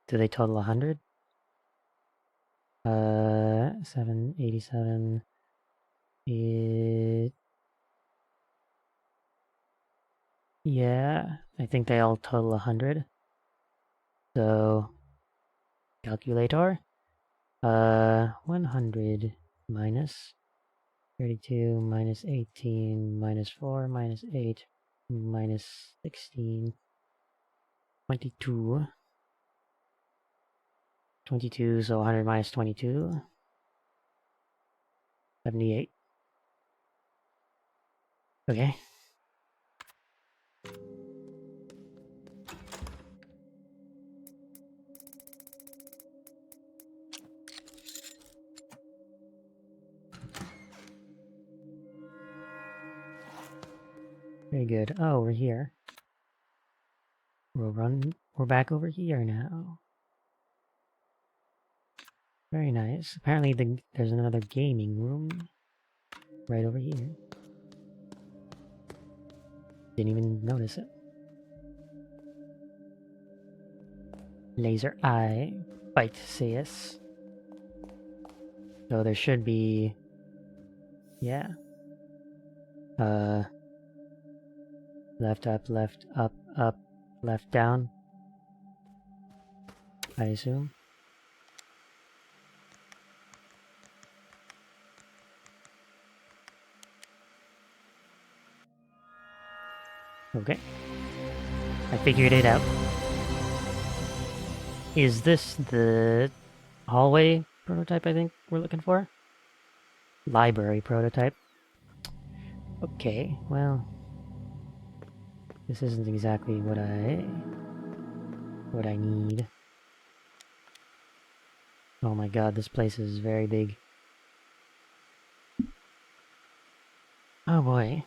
Do they total 100? 787. Yeah, I think they all total 100. So, calculator. 100 minus 32 minus 18 minus 4 minus 8 minus 16. 22. 22, so 100 minus 22. 78. Okay. Very good. Oh, we're here. We're back over here now. Very nice. Apparently there's another gaming room right over here. Didn't even notice it. Laser eye. Bite CS. So there should be... Yeah. Left up, left down. I assume. Okay. I figured it out. Is this the hallway prototype I think we're looking for? Library prototype. Okay, well... This isn't exactly what I need. Oh my god, this place is very big. Oh boy.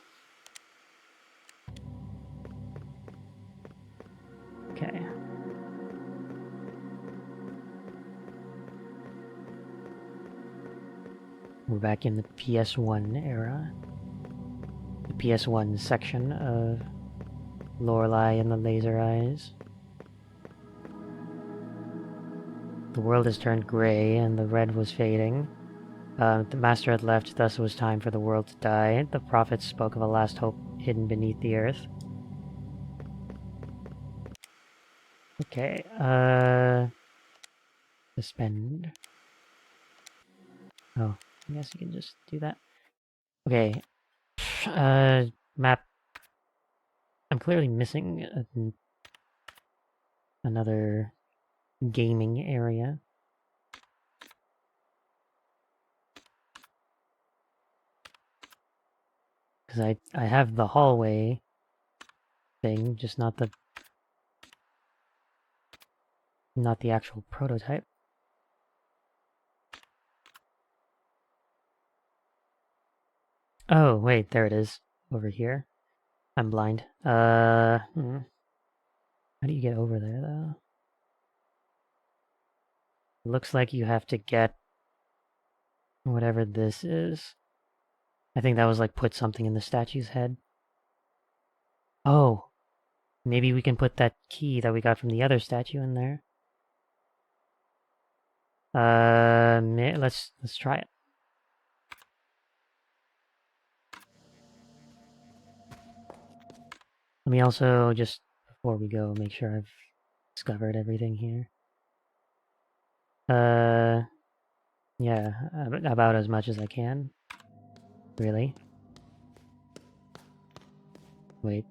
Okay. We're back in the PS1 era. The PS1 section of Lorelei and the Laser Eyes. The world has turned grey and the red was fading. The master had left, thus it was time for the world to die. The prophets spoke of a last hope hidden beneath the earth. Okay, suspend. Oh, I guess you can just do that. Okay, map. I'm clearly missing another gaming area. Because I have the hallway thing, just not the actual prototype. Oh, wait, there it is. Over here. I'm blind. How do you get over there, though? Looks like you have to get whatever this is. I think that was like put something in the statue's head. Oh, maybe we can put that key that we got from the other statue in there. Let's try it. Let me also, just before we go, make sure I've discovered everything here. Yeah, about as much as I can. Really? Wait,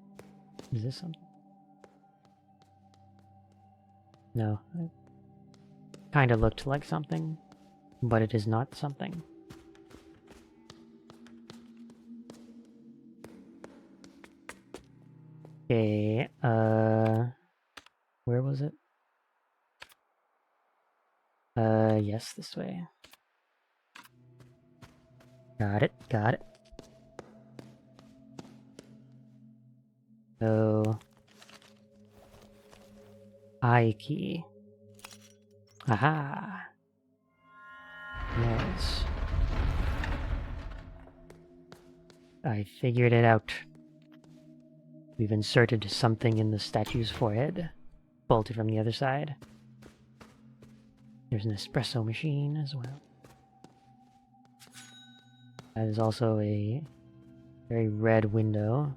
is this something? No, it kinda looked like something, but it is not something. Okay, where was it? Yes, this way. Got it, got it. So... I key. Aha! Nice. I figured it out. We've inserted something in the statue's forehead. Bolted from the other side. There's an espresso machine as well. That is also a very red window.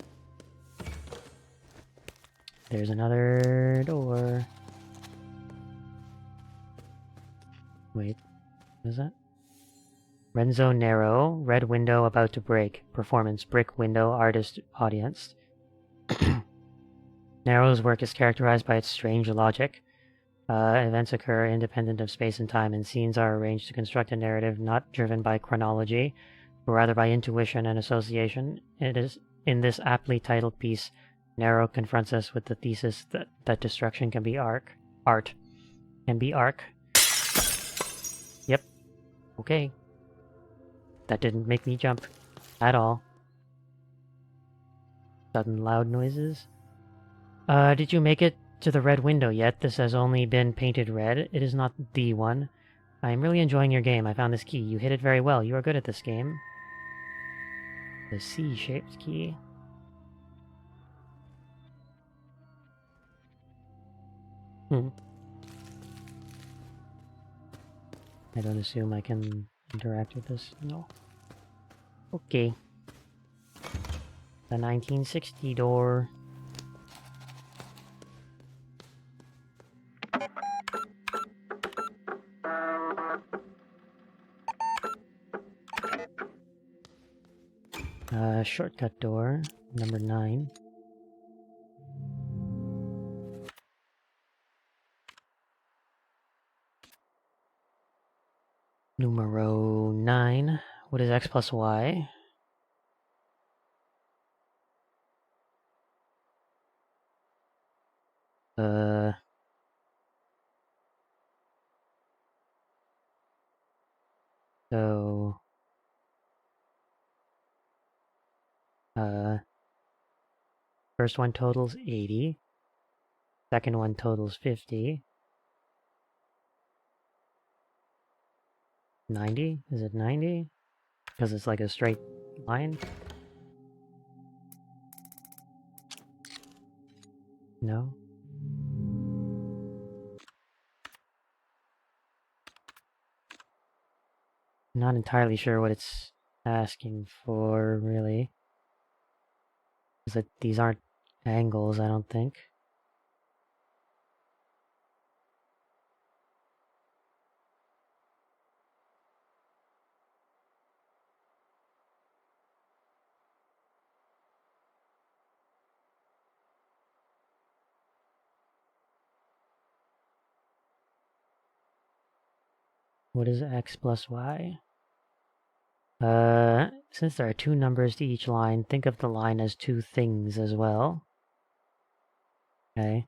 There's another door. Wait, what is that? Renzo Nero, red window about to break. Performance, brick window, artist, audience. Nero's work is characterized by its strange logic. Events occur independent of space and time, and scenes are arranged to construct a narrative not driven by chronology, but rather by intuition and association. It is in this aptly titled piece, Nero confronts us with the thesis that destruction can be art. Can be arc. Yep. Okay. That didn't make me jump at all. Sudden loud noises. Did you make it to the red window yet? This has only been painted red. It is not the one. I am really enjoying your game. I found this key. You hit it very well. You are good at this game. The C-shaped key. I don't assume I can interact with this. No. Okay. The 1960 door. Shortcut door, number 9. Numero 9. What is x plus y? So... first one totals 80. Second one totals 50. 90? Is it 90? Because it's like a straight line? No? I'm not entirely sure what it's asking for, really. Because these aren't angles, I don't think. What is x plus y? Since there are 2 numbers to each line, think of the line as 2 things as well. Okay.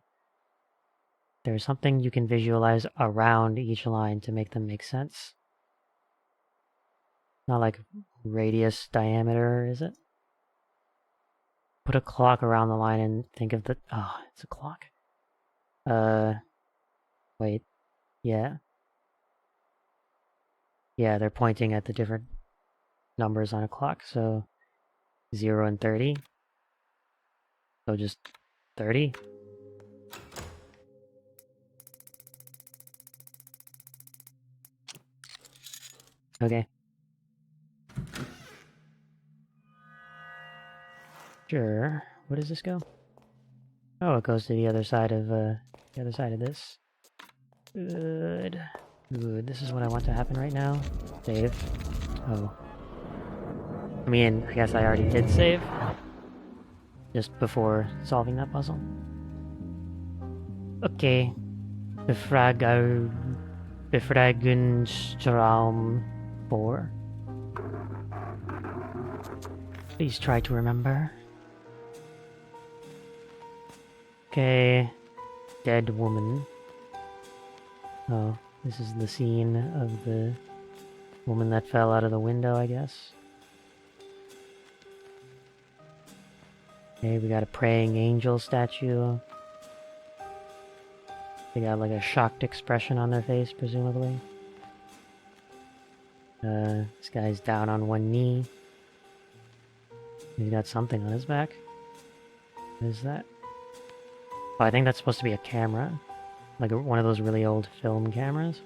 There's something you can visualize around each line to make them make sense. Not like radius, diameter, is it? Put a clock around the line and think of the... Oh, it's a clock. Wait. Yeah. Yeah, they're pointing at the different numbers on a clock, so 0 and 30. So just 30. Okay. Sure. Where does this go? Oh, it goes to the other side of this. Good. Good. This is what I want to happen right now. Save. Oh. I mean, I guess I already did save. Just before solving that puzzle. Okay. Befragenstraum 4. Please try to remember. Okay. Dead woman. Oh, this is the scene of the woman that fell out of the window, I guess. Okay, we got a praying angel statue. They got like a shocked expression on their face, presumably. This guy's down on one knee. He's got something on his back. What is that? Oh, I think that's supposed to be a camera. Like one of those really old film cameras.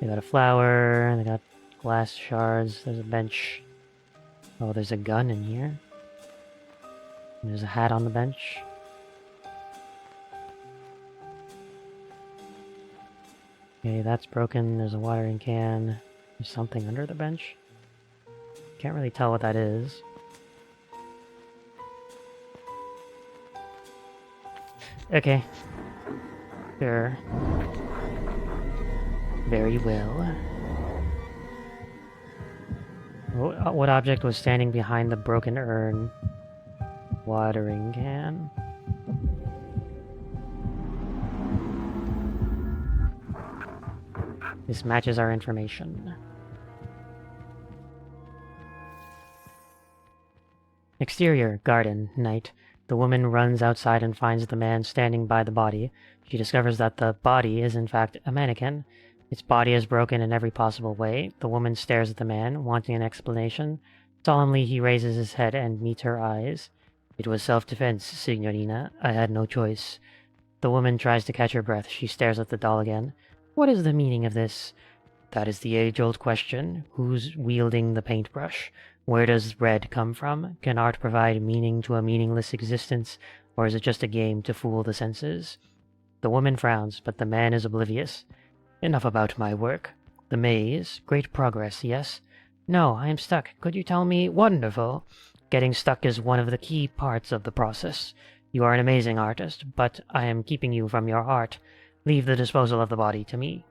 They got a flower, they got glass shards, there's a bench. Oh, there's a gun in here. There's a hat on the bench. Okay, that's broken. There's a watering can. There's something under the bench. Can't really tell what that is. Okay. Sure. Very well. What object was standing behind the broken urn? Watering can. This matches our information. Exterior, garden, night. The woman runs outside and finds the man standing by the body. She discovers that the body is in fact a mannequin. Its body is broken in every possible way. The woman stares at the man, wanting an explanation. Solemnly he raises his head and meets her eyes. It was self-defense, signorina. I had no choice. The woman tries to catch her breath. She stares at the doll again. What is the meaning of this? That is the age-old question. Who's wielding the paintbrush? Where does red come from? Can art provide meaning to a meaningless existence, or is it just a game to fool the senses? The woman frowns, but the man is oblivious. Enough about my work. The maze. Great progress, yes? No, I am stuck. Could you tell me? Wonderful. Getting stuck is one of the key parts of the process. You are an amazing artist, but I am keeping you from your art. Leave the disposal of the body to me.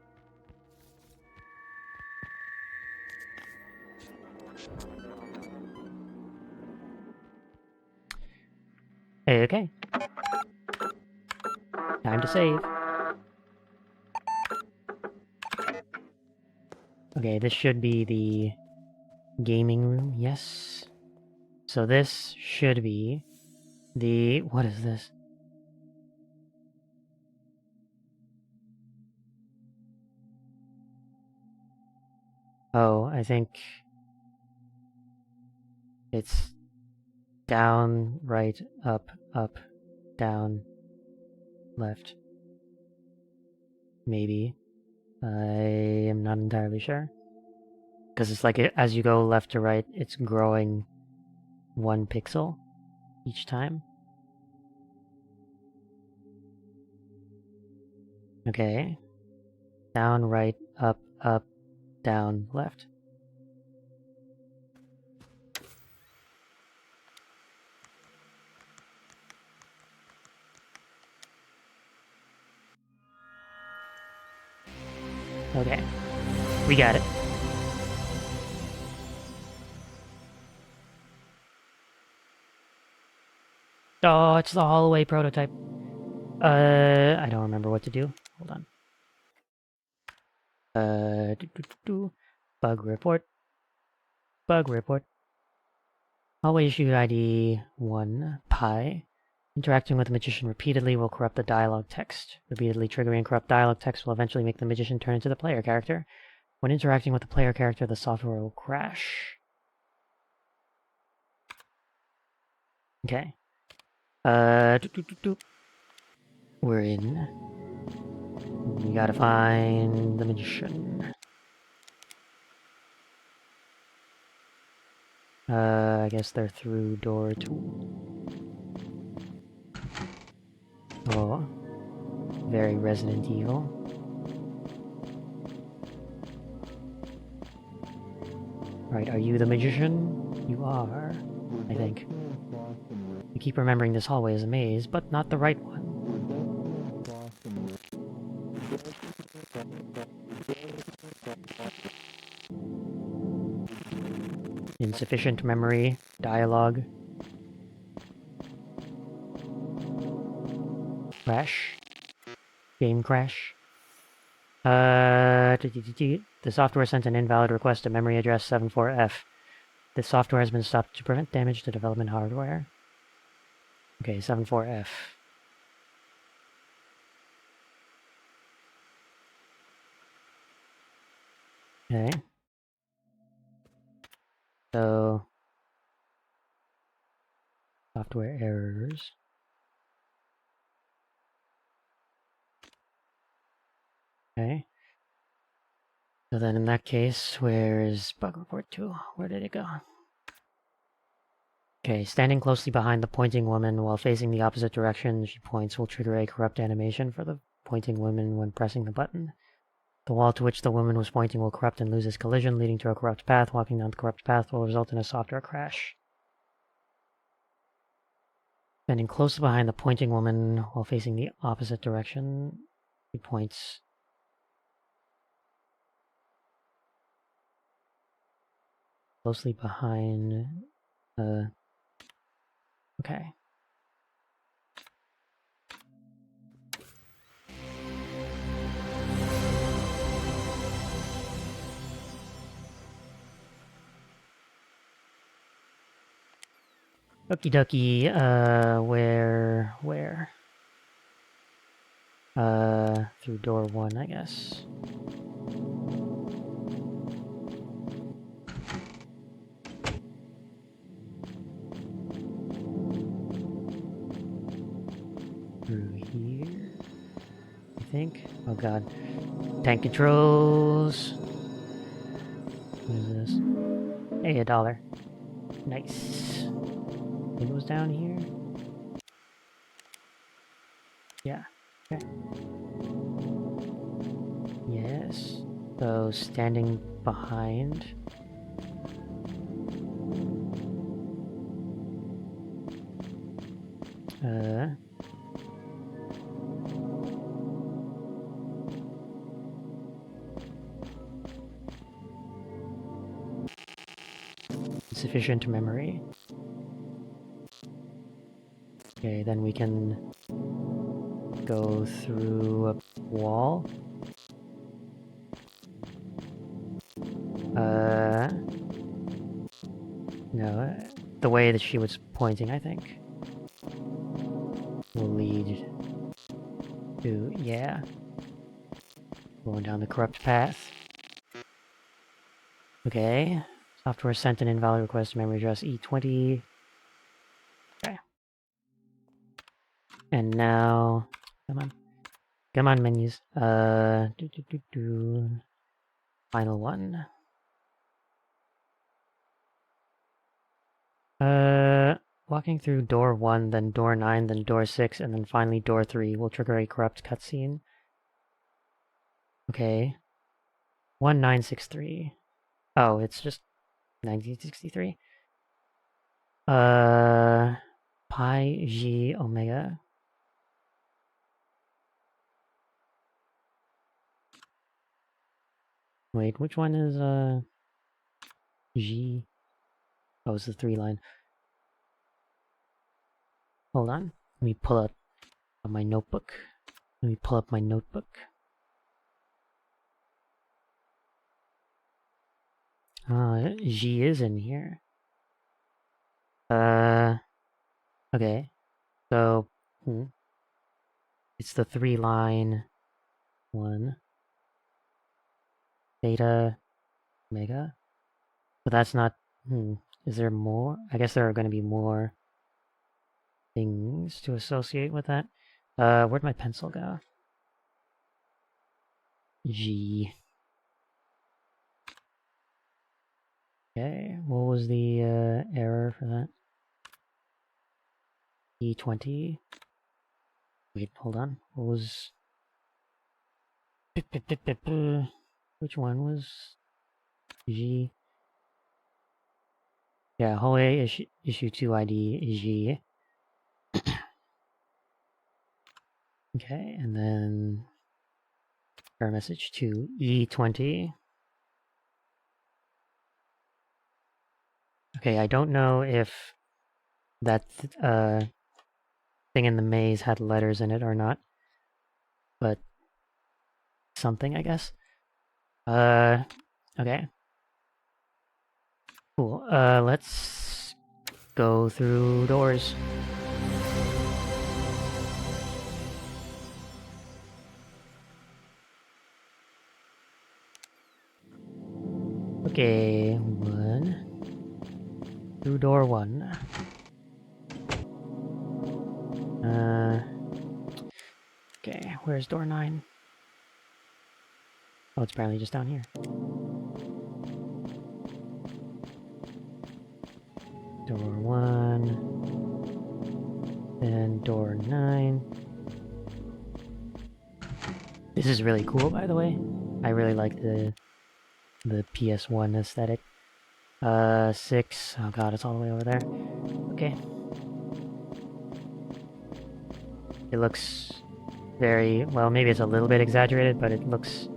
Okay. Time to save. Okay, this should be the gaming room, yes. So this should be the... what is this? Oh, I think it's down, right, up, down, left. Maybe. I am not entirely sure. Because it's like as you go left to right, it's growing 1 pixel each time. Okay. Down, right, up, down, left. Okay. We got it. Oh, it's the hallway prototype. I don't remember what to do. Hold on. Bug report. Bug report. Hallway issue ID 1, pi. Interacting with the magician repeatedly will corrupt the dialogue text. Repeatedly triggering corrupt dialogue text will eventually make the magician turn into the player character. When interacting with the player character, the software will crash. Okay. We're in. We gotta find the magician. I guess they're through door 2. Oh. Very Resident Evil. Right, are you the magician? You are, I think. I keep remembering this hallway is a maze, but not the right one. Insufficient memory, dialogue. Crash. Game crash. The software sent an invalid request to memory address 74F. The software has been stopped to prevent damage to development hardware. Okay, 74F. Okay. So, software errors. Okay. So then in that case, where is bug report 2? Where did it go? Okay, standing closely behind the pointing woman while facing the opposite direction she points will trigger a corrupt animation for the pointing woman when pressing the button. The wall to which the woman was pointing will corrupt and lose its collision, leading to a corrupt path. Walking down the corrupt path will result in a software crash. Standing close behind the pointing woman while facing the opposite direction, she points. Closely behind. Okay. Okie dokie, where? Through door 1, I guess. Through here, I think. Oh god. Tank controls. What is this? Hey, $1. Nice. I think it was down here. Yeah. Okay. Yes. So standing behind. Insufficient memory. Okay, then we can go through a wall. No, the way that she was pointing, I think, will lead to, yeah, going down the corrupt path. Okay, software sent an invalid request to memory address E20. Okay. And now, come on menus. Final one. Walking through door 1, then door 9, then door 6, and then finally door 3 will trigger a corrupt cutscene. Okay. 1963. Oh, it's just 1963. Pi G Omega. Wait, which one is, G? Oh, it's the 3 line. Hold on. Let me pull up my notebook. Let me pull up my notebook. G is in here. Okay. So, it's the 3 line one. Theta Omega. But that's not, is there more? I guess there are going to be more things to associate with that. Where'd my pencil go? G. Okay, what was the error for that? E20. Wait, hold on. What was... Which one was G? Yeah, hallway issue 2 ID G. Okay, and then error message 2 E20. Okay, I don't know if that thing in the maze had letters in it or not. But something, I guess. Okay. Cool. Let's go through doors. Okay, one. Through door one. Okay, where's door 9? Oh, it's apparently just down here. Door 1. And door 9. This is really cool, by the way. I really like the PS1 aesthetic. 6. Oh god, it's all the way over there. Okay. It looks very... well, maybe it's a little bit exaggerated, but it looks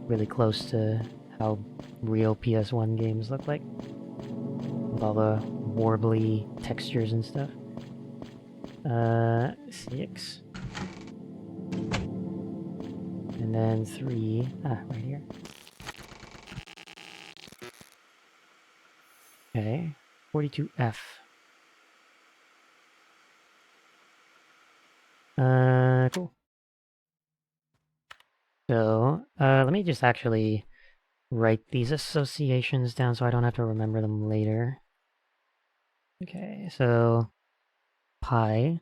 really close to how real PS1 games look like. With all the warbly textures and stuff. 6. And then 3. Right here. Okay. 42F. Cool. So, let me just actually write these associations down so I don't have to remember them later. Okay, so pi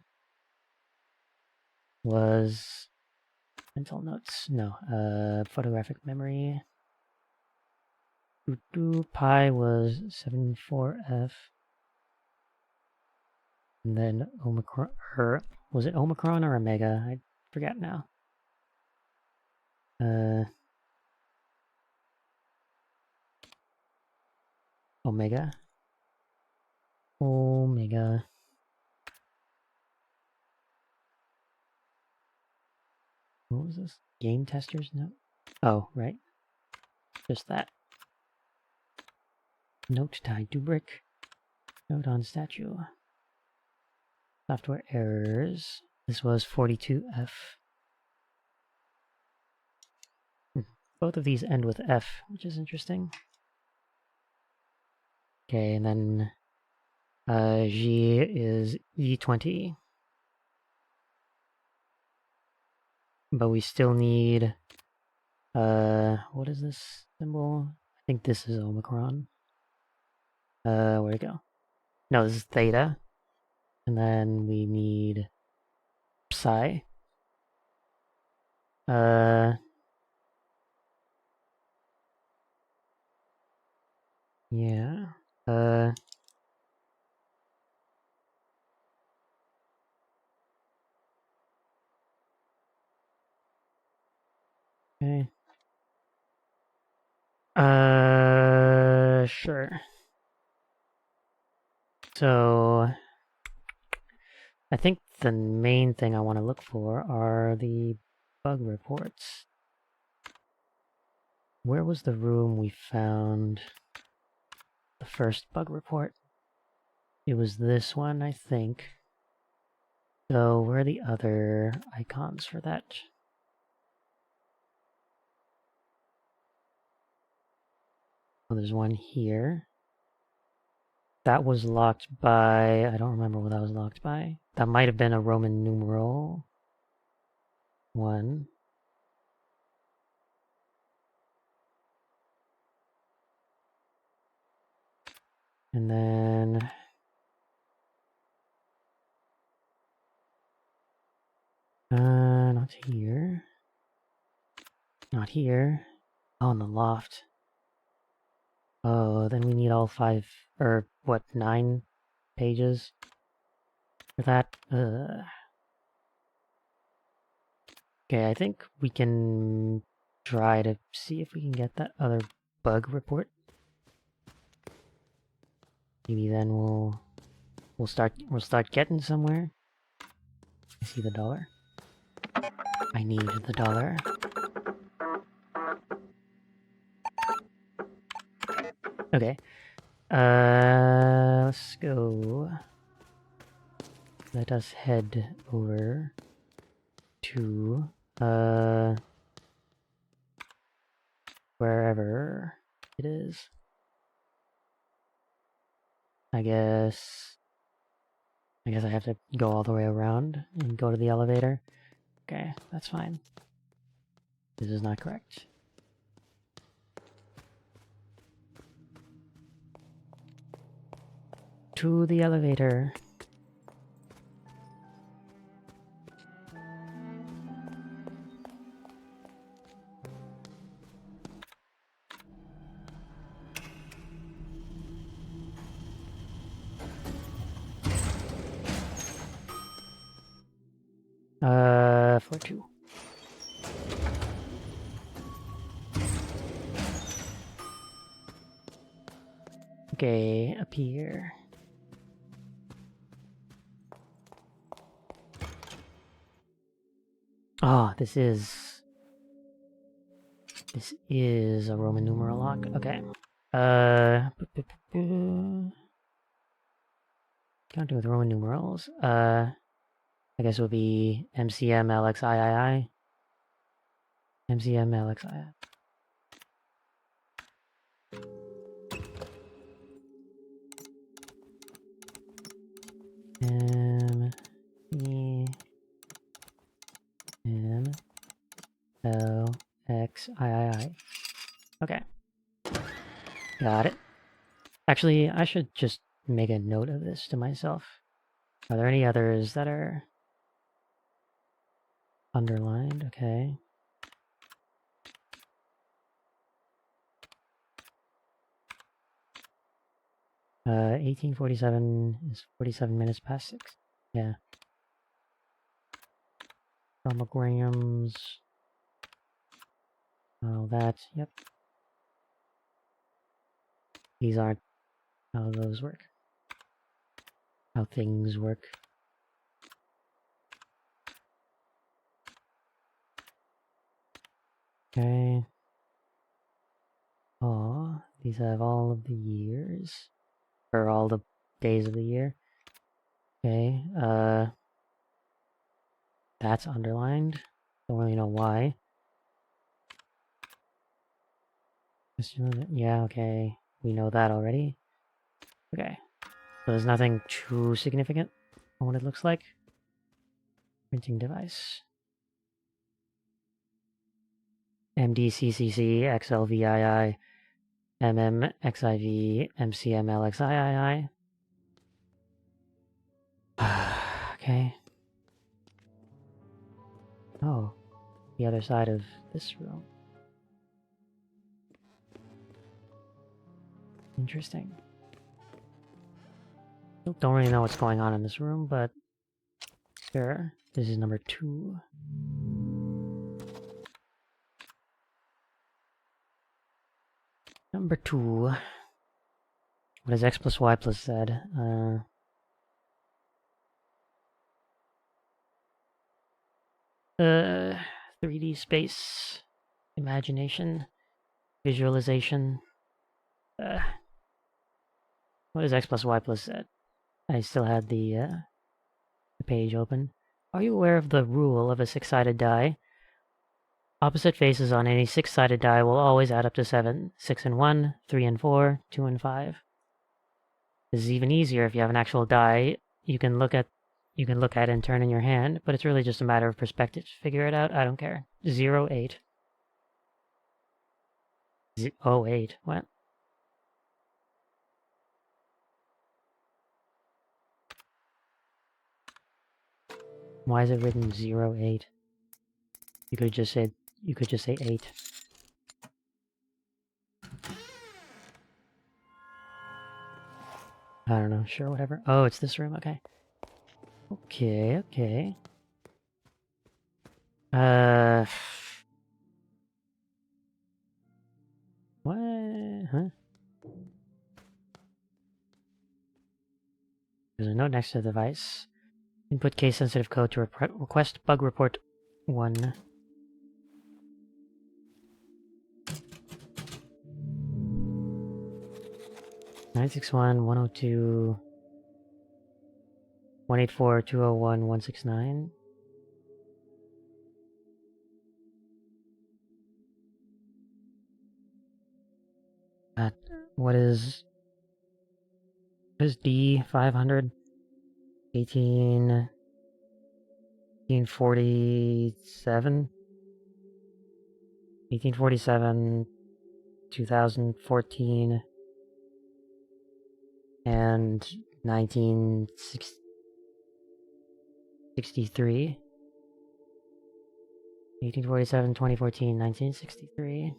was mental notes. No, photographic memory. Pi was 74F. And then Omicron, was it Omicron or Omega? I forget now. Omega. Omega. What was this? Game testers? No. Oh, right. Just that. Note tied to brick. Note on statue. Software errors. This was 42F. Both of these end with F, which is interesting. Okay, and then G is E20. But we still need... what is this symbol? I think this is Omicron. Where'd it go? No, this is Theta. And then we need Psi. Yeah. Okay. Sure. So, I think the main thing I want to look for are the bug reports. Where was the room we found the first bug report? It was this one, I think. So, where are the other icons for that? Oh, there's one here. That was locked by... I don't remember what that was locked by. That might have been a Roman numeral 1. And then... not here. Not here. Oh, in the loft. Oh, then we need all 5... or, what, 9 pages for that? Okay, I think we can try to see if we can get that other bug report. Maybe then we'll start getting somewhere. I see the dollar. I need the dollar. Okay. Let's go let us head over to wherever it is. I guess I have to go all the way around and go to the elevator. Okay, that's fine. This is not correct. To the elevator. Floor 2. Okay, up here. Oh, this is a Roman numeral lock. Okay. Counting with Roman numerals. I guess it would be MCM MCM M E M L X I. Okay. Got it. Actually, I should just make a note of this to myself. Are there any others that are underlined? Okay. Uh, 1847 is 47 minutes past 6. Yeah. Chromograms. All that. Yep. These aren't how those work. How things work. Okay. Oh, these have all of the years. Or all the days of the year. Okay. That's underlined. Don't really know why. Yeah, okay. We know that already. Okay. So there's nothing too significant on what it looks like. Printing device. MDCCC XLVII MMXIV MCMLXIII. Okay. Oh, the other side of this room. Interesting. Don't really know what's going on in this room, but sure. This is number 2. Number 2. What is X plus Y plus Z? 3D space, imagination, visualization. What is X plus Y plus Z? I still had the page open. Are you aware of the rule of a 6-sided die? Opposite faces on any 6-sided die will always add up to 7. 6 and 1, 3 and 4, 2 and 5. This is even easier if you have an actual die you can look at and turn in your hand, but it's really just a matter of perspective. Figure it out, I don't care. 0, 8. 8. What? Why is it written 0, 8? You could just say 8. I don't know, sure, whatever. Oh, it's this room, okay. Okay. What? Huh? There's a note next to the device. Input case-sensitive code to request bug report 1. (961-102) 184, 201, 169. What is D 500? 1847? 1847, 2014, and 1963. 1847, 2014, 1963.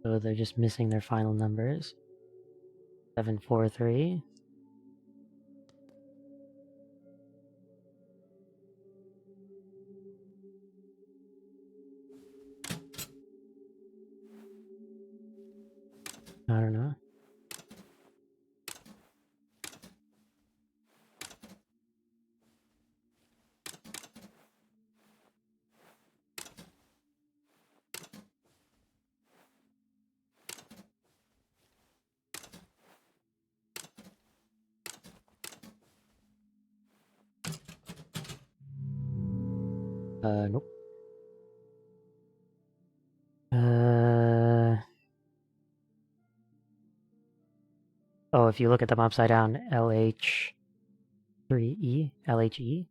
So they're just missing their final numbers. 743. I don't know. Nope. Oh, if you look at them upside down, LH3E, LHE,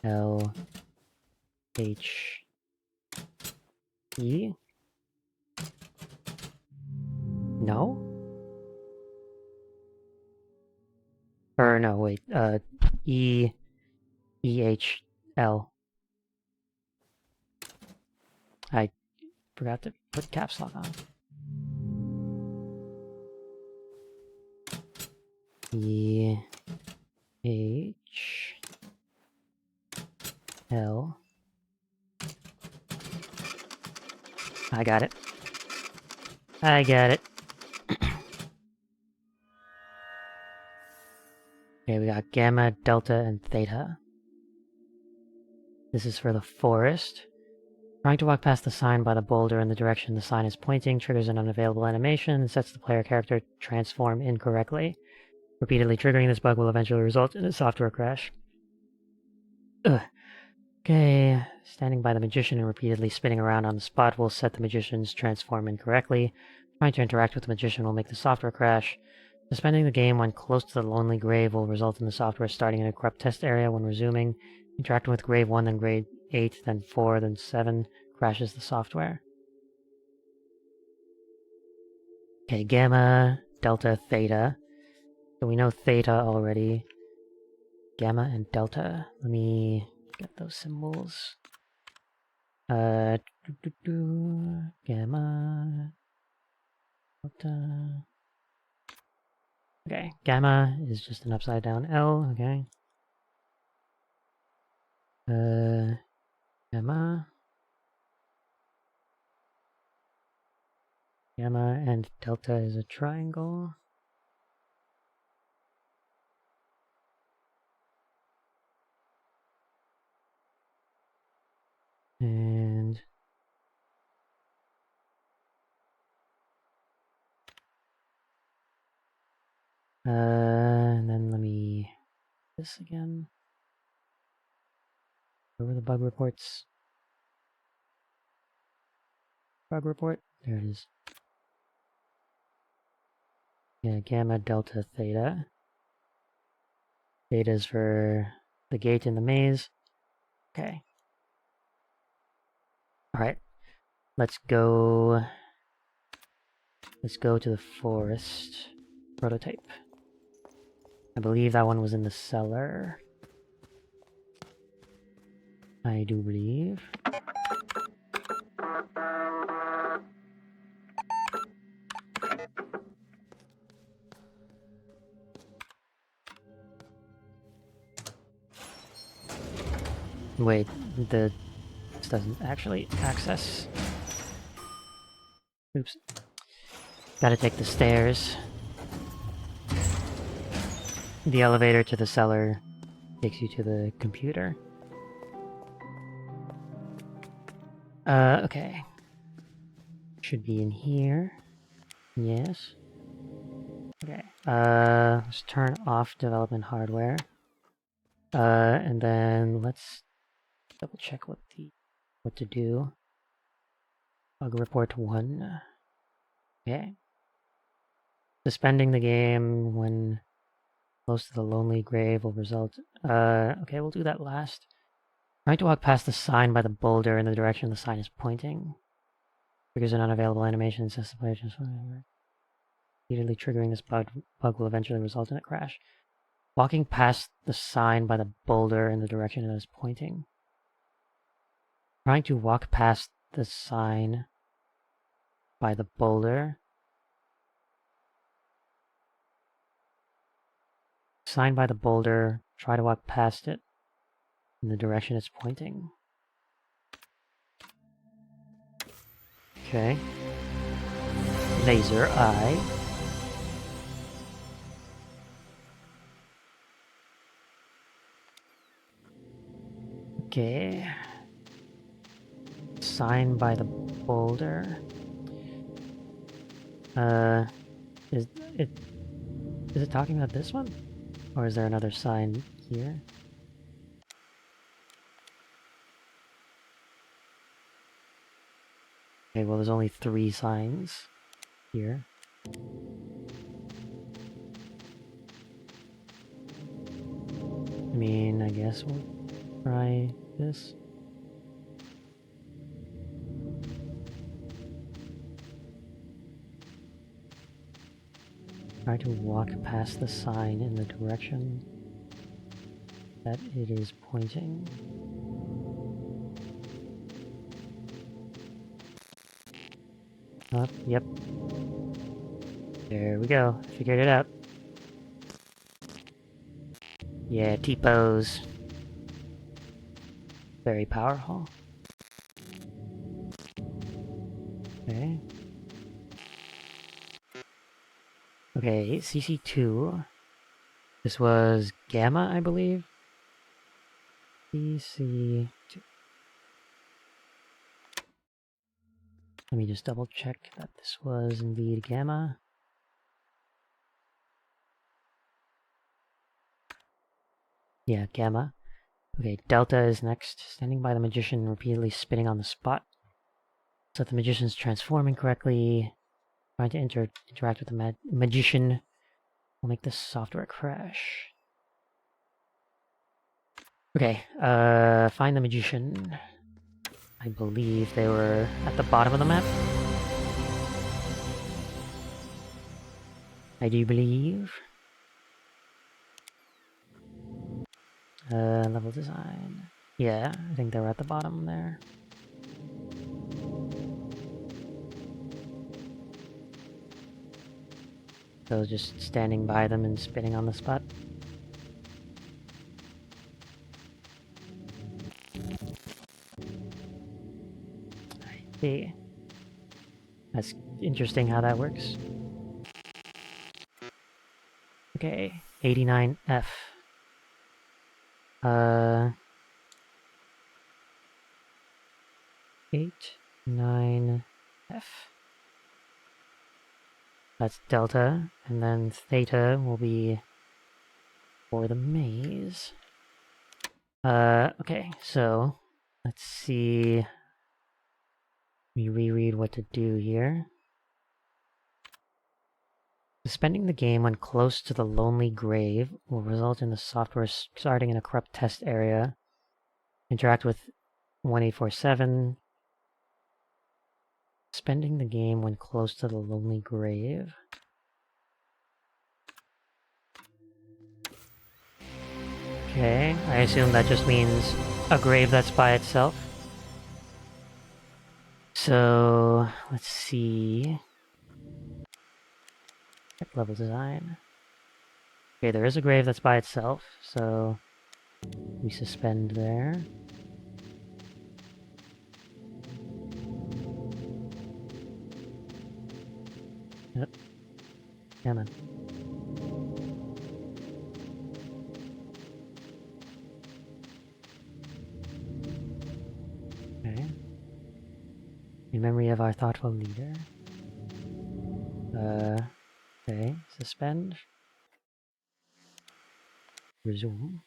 LHE, no? Or no, wait, EHL. I forgot to put caps lock on. EHL. I got it. I got it. Okay, we got gamma, delta, and theta. This is for the forest. Trying to walk past the sign by the boulder in the direction the sign is pointing triggers an unavailable animation and sets the player character to transform incorrectly. Repeatedly triggering this bug will eventually result in a software crash. Ugh. Okay, standing by the magician and repeatedly spinning around on the spot will set the magician's transform incorrectly. Trying to interact with the magician will make the software crash. Suspending the game when close to the lonely grave will result in the software starting in a corrupt test area when resuming. Interacting with grave 1, then grave 8, then 4, then 7 crashes the software. Okay, gamma, delta, theta. So we know theta already. Gamma and delta. Let me get those symbols. Gamma, delta. Okay, gamma is just an upside down L, okay. Gamma. Gamma and delta is a triangle. And then let me this again. Where were the bug reports? Bug report? There it is. Yeah, gamma, delta, theta. Theta is for the gate in the maze. Okay. Alright. Let's go to the forest prototype. I believe that one was in the cellar. I do believe. Wait, this doesn't actually access. Oops. Gotta take the stairs. The elevator to the cellar takes you to the computer. Okay. Should be in here. Yes. Okay. Let's turn off development hardware. And then let's double check what to do. Bug report 1. Okay. Suspending the game when close to the lonely grave will result. Okay, we'll do that last. Trying to walk past the sign by the boulder in the direction the sign is pointing. Triggers an unavailable animation and sets the player just repeatedly triggering this bug will eventually result in a crash. Walking past the sign by the boulder in the direction it is pointing. Trying to walk past the sign by the boulder. Sign by the boulder. Try to walk past it in the direction it's pointing. Okay. Laser eye. Okay. Sign by the boulder. Is it talking about this one? Or is there another sign here? Okay, well there's only 3 signs here. I mean, I guess we'll try this. Try to walk past the sign in the direction that it is pointing. Oh, yep. There we go. Figured it out. Yeah, T-pose. Very powerful. Okay. Okay, CC2. This was Gamma, I believe. CC2. Let me just double check that this was indeed Gamma. Yeah, Gamma. Okay, Delta is next. Standing by the magician, repeatedly spinning on the spot. So if the magician's transforming correctly, trying to interact with the magician will make the software crash. Okay, find the magician. I believe they were at the bottom of the map. I do believe. Level design. Yeah, I think they were at the bottom there. So just standing by them and spinning on the spot. I see. That's interesting how that works. Okay, 89F. 89F. That's delta, and then theta will be for the maze. Okay, so let's see. Let me reread what to do here. Suspending the game when close to the lonely grave will result in the software starting in a corrupt test area. Interact with 1847. Suspending the game when close to the lonely grave. Okay, I assume that just means a grave that's by itself. So, let's see. Check level design. Okay, there is a grave that's by itself, so we suspend there. Yep. Come on. Okay. In memory of our thoughtful leader. Okay. Suspend. Resume.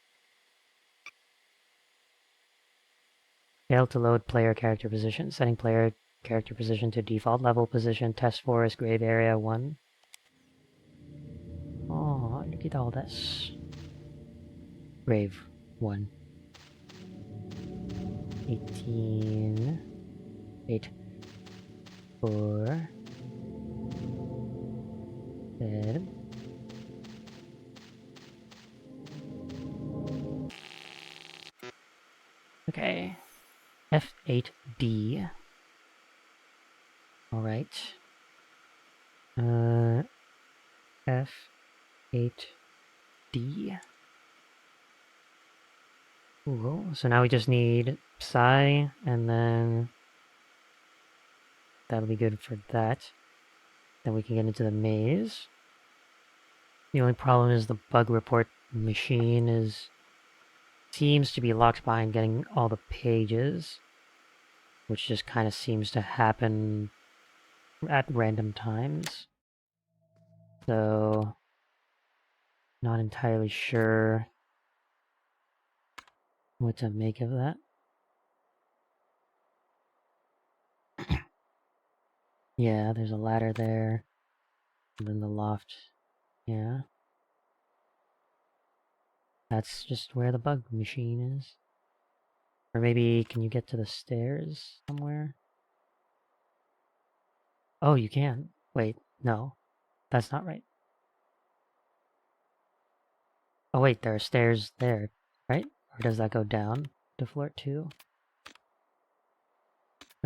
Failed to load player character position. Setting player character position to default level position. Test forest grave area 1. Oh, look at all this. Grave 1. 18. 8. 4. 7. Okay. F8D. Alright. F8D. Cool. So now we just need Psy, and then that'll be good for that. Then we can get into the maze. The only problem is the bug report machine seems to be locked behind getting all the pages, which just kind of seems to happen at random times. So, not entirely sure what to make of that. Yeah, there's a ladder there. And then the loft. Yeah. That's just where the bug machine is. Or maybe, can you get to the stairs somewhere? Oh, you can. Wait, no. That's not right. Oh wait, there are stairs there, right? Or does that go down to floor 2?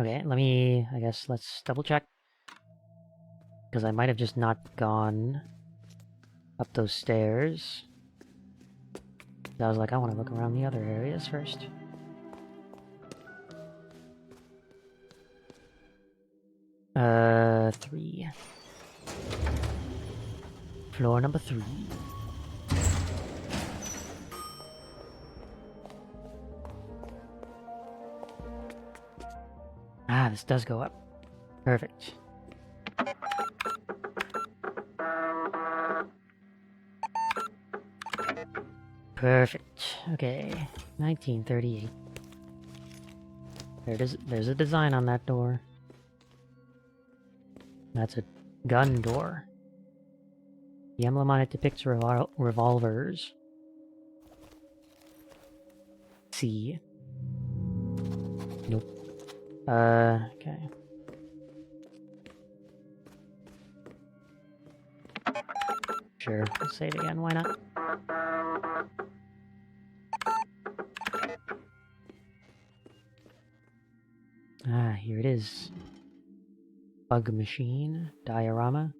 Okay, I guess let's double check. Because I might have just not gone up those stairs. I was like, I want to look around the other areas first. Three. Floor number 3. Ah, this does go up. Perfect. Perfect. Okay. 1938. There's a design on that door. That's a gun door. The emblem on it depicts revolvers. C. Nope. Okay. Sure, I'll say it again, why not? Ah, here it is. Bug machine, diorama.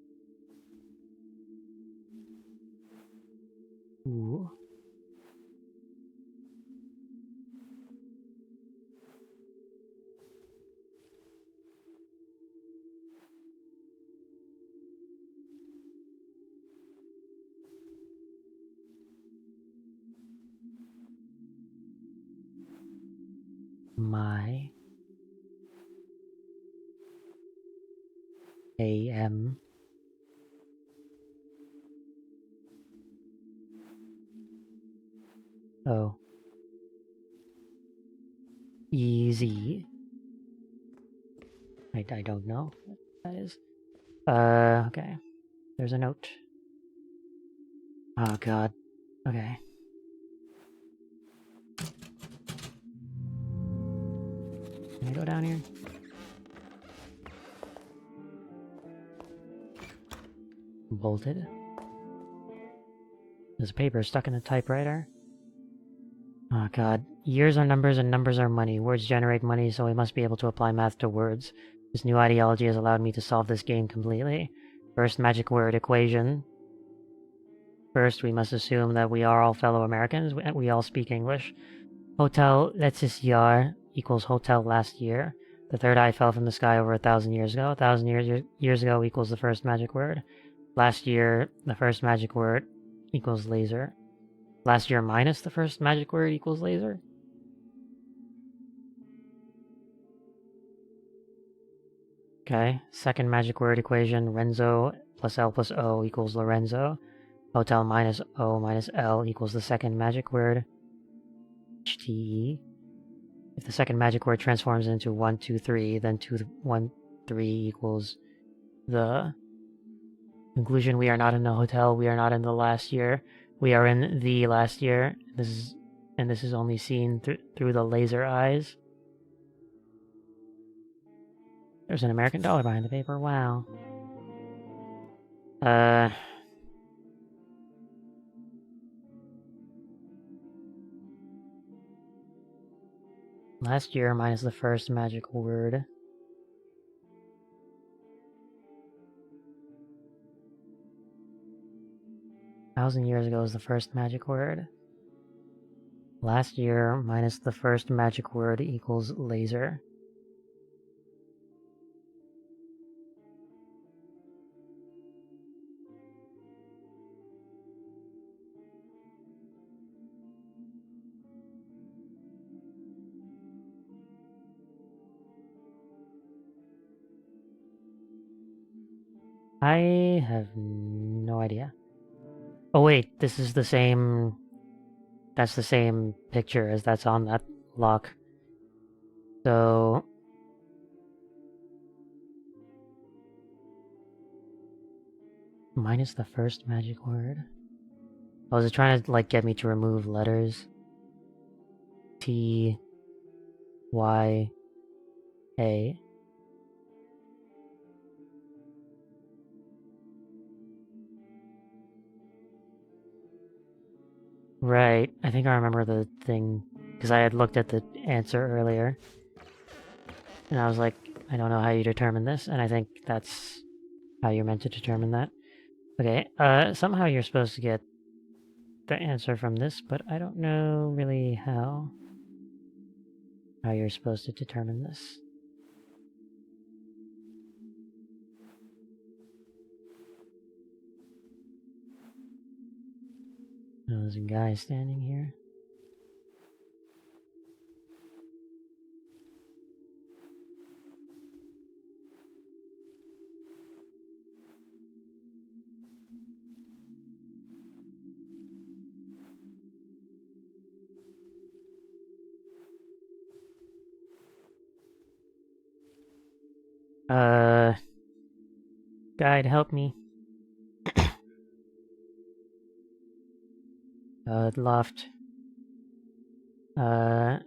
Ooh. My AM. Oh. Easy. I don't know what that is. Okay. There's a note. Oh god. Okay. Can I go down here? Bolted. There's a paper stuck in a typewriter. Oh god. Years are numbers and numbers are money. Words generate money, so we must be able to apply math to words. This new ideology has allowed me to solve this game completely. First magic word equation. First, we must assume that we are all fellow Americans. We all speak English. Hotel letztes Jahr equals hotel last year. The third eye fell from the sky over 1,000 years ago. 1,000 years ago equals the first magic word. Last year, the first magic word equals laser. Last year minus the first magic word equals laser. Okay, second magic word equation, Renzo plus L plus O equals Lorenzo. Hotel minus O minus L equals the second magic word, HTE. If the second magic word transforms into 1, 2, 3, then 2, 1, 3 equals the conclusion. We are not in the hotel, we are not in the last year. We are in the last year. This is only seen through the laser eyes. There's an American dollar behind the paper. Wow. Last year minus the first magic word. Thousand years ago is the first magic word. Last year minus the first magic word equals laser. I have no idea. Oh wait, this is the same... That's the same picture as that's on that lock. So... minus the first magic word? Oh, was it trying to, like, get me to remove letters? T... Y... A... Right, I think I remember the thing, because I had looked at the answer earlier, and I was like, I don't know how you determine this, and I think that's how you're meant to determine that. Okay, somehow you're supposed to get the answer from this, but I don't know really how you're supposed to determine this. Oh, there's a guy standing here. Guide, help me. Loft. How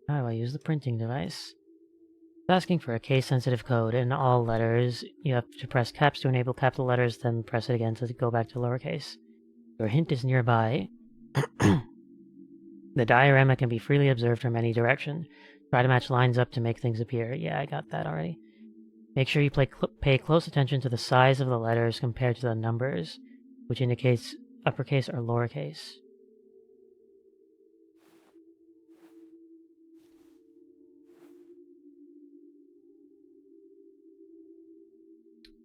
do I use the printing device? It's asking for a case-sensitive code in all letters. You have to press caps to enable capital letters, then press it again to go back to lowercase. Your hint is nearby. The diorama can be freely observed from any direction. Try to match lines up to make things appear. Yeah, I got that already. Make sure you pay close attention to the size of the letters compared to the numbers, which indicates uppercase or lowercase.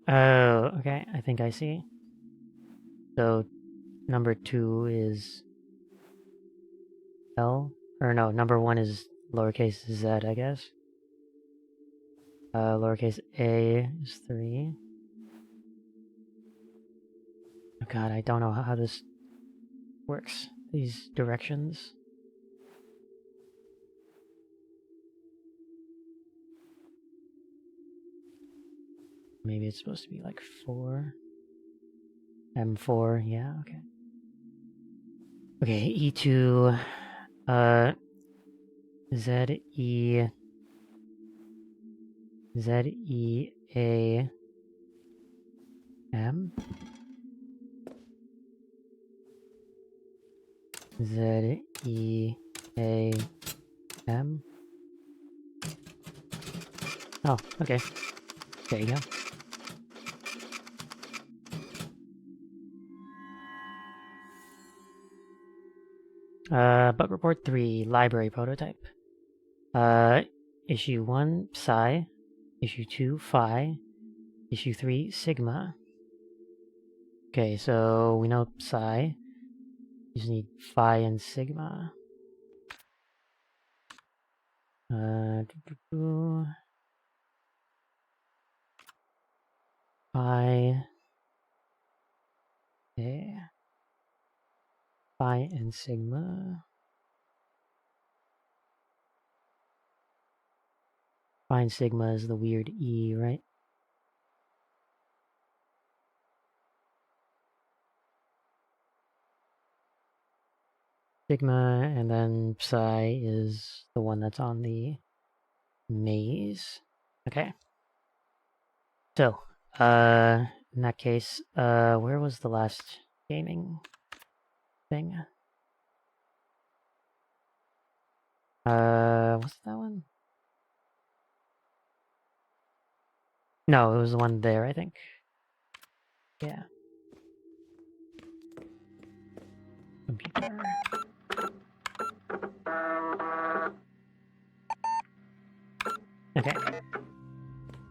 Oh, okay, I think I see. So, number 2 is L? Or no, number 1 is lowercase z, I guess. Lowercase a is 3. Oh god, I don't know how this works. These directions. Maybe it's supposed to be like 4. M4, yeah, okay. Okay, E2, Z, E, A, M? Z, E, A, M? Oh, okay. There you go. Bug report 3, library prototype. Issue 1, psi. Issue 2, phi. Issue 3, sigma. Okay, so we know psi. You just need phi and sigma. Phi. Okay. Phi and sigma. Phi and sigma is the weird E, right? Sigma, and then psi is the one that's on the maze. Okay. So, in that case, where was the last gaming thing? What's that one? No, it was the one there, I think. Yeah. Computer. Okay.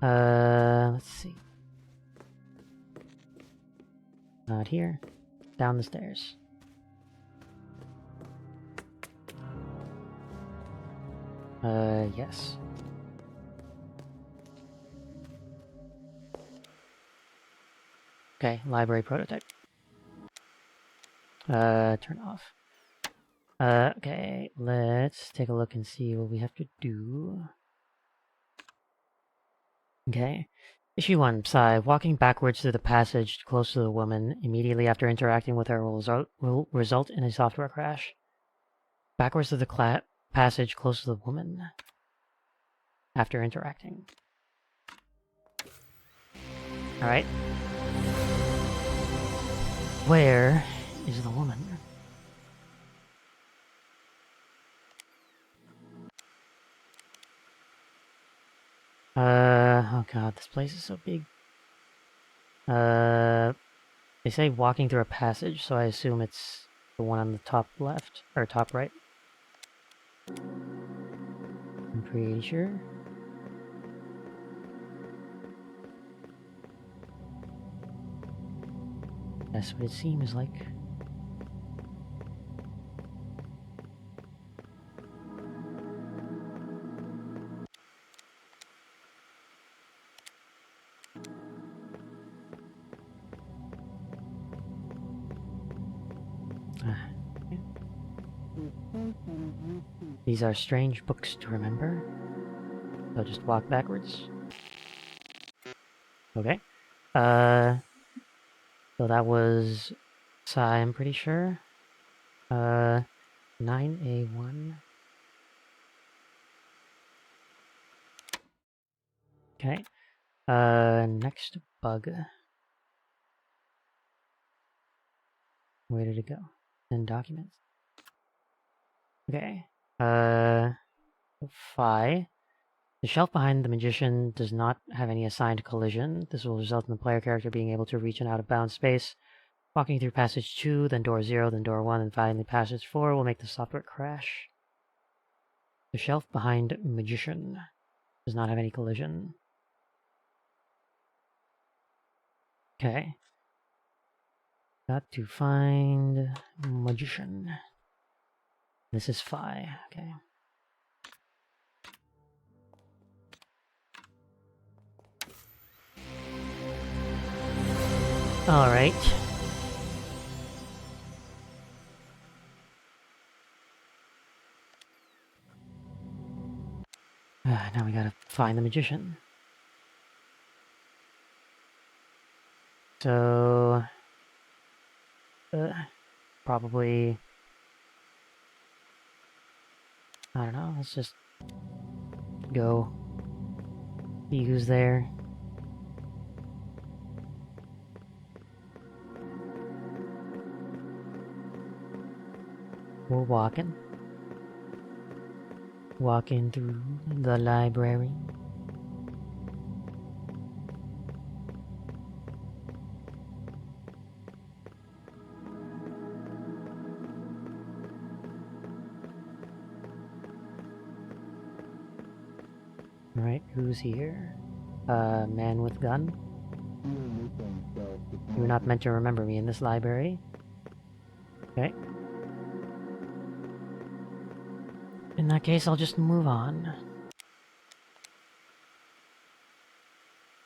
Let's see. Not here. Down the stairs. Yes. Okay, library prototype. Turn off. Okay, let's take a look and see what we have to do. Okay. Issue 1, Psi. Walking backwards through the passage close to the woman immediately after interacting with her will result in a software crash. Backwards through the passage close to the woman after interacting. Alright. Where is the woman? Oh god, this place is so big. They say walking through a passage, so I assume it's the one on the top left, or top right. I'm pretty sure. That's what it seems like. These are strange books to remember. So just walk backwards. Okay. So that was Psi, I'm pretty sure. 9A1. Okay. Next bug. Where did it go? In documents. Okay. Phi. The shelf behind the magician does not have any assigned collision. This will result in the player character being able to reach an out-of-bounds space. Walking through passage 2, then door 0, then door 1, and finally passage 4 will make the software crash. The shelf behind magician does not have any collision. Okay. Got to find magician. This is Phi. Okay. Alright. Now we gotta find the magician. So... probably... I don't know, let's just... go. See who's there. We're walking. Walking through the library. Alright, who's here? Man with gun? You're not meant to remember me in this library. Okay. In that case, I'll just move on.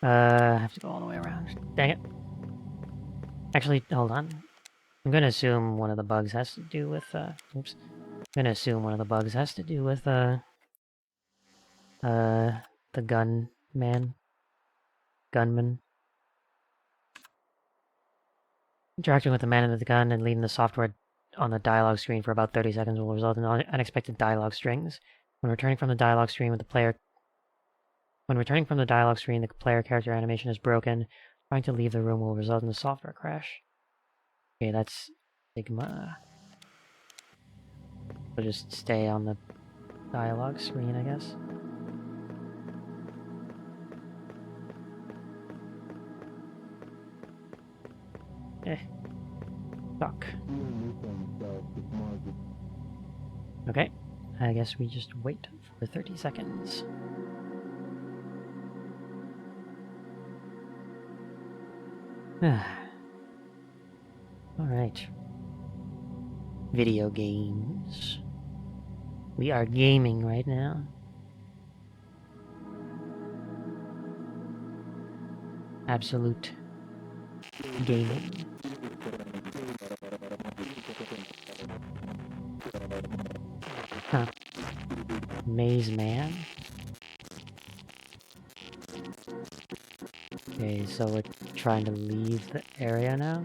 I have to go all the way around. Dang it. Actually, hold on. I'm gonna assume one of the bugs has to do with, oops. I'm gonna assume one of the bugs has to do with, the gunman. Interacting with the man with the gun and leaving the software on the dialogue screen for about 30 seconds will result in unexpected dialogue strings. When returning from the dialogue screen, the player character animation is broken. Trying to leave the room will result in a software crash. Okay, that's Sigma. We'll just stay on the dialogue screen, I guess. Fuck. Okay, I guess we just wait for 30 seconds. Alright. Video games. We are gaming right now. Absolute gaming. Huh. Maze Man. Okay, so we're trying to leave the area now.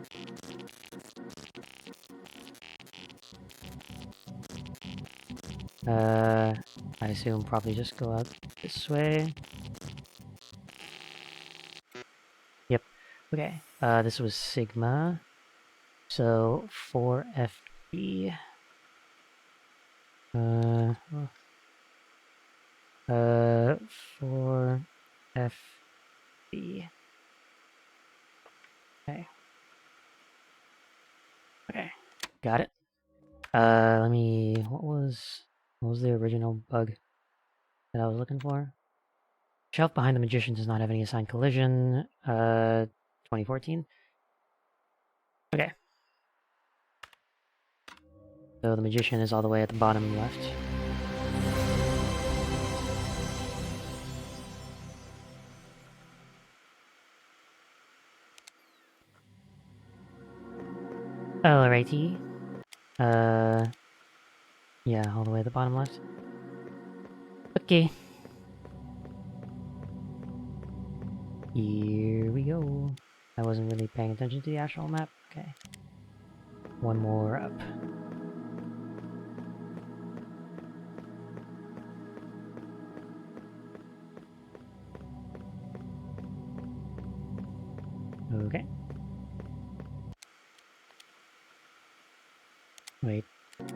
I assume probably just go out this way. Yep. Okay. This was Sigma. So 4FB. 4FB. Okay. Okay. Got it. What was the original bug that I was looking for? Shelf behind the magician does not have any assigned collision. 2014. Okay. So the magician is all the way at the bottom left. Alrighty. Yeah, all the way at the bottom left. Okay. Here we go. I wasn't really paying attention to the actual map. Okay. One more up. Okay. Wait.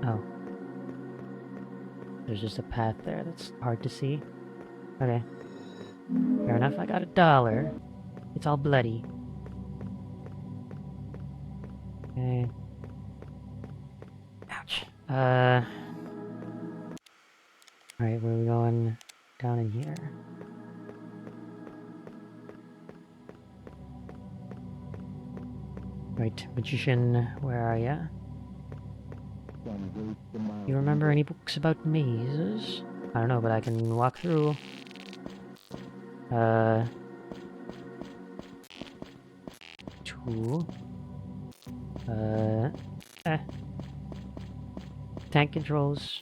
Oh. There's just a path there that's hard to see. Okay. Fair enough, I got $1. It's all bloody. Okay. Ouch. Alright, where are we going? Down in here. Right, magician, where are ya? You remember any books about mazes? I don't know, but I can walk through. Two. Tank controls.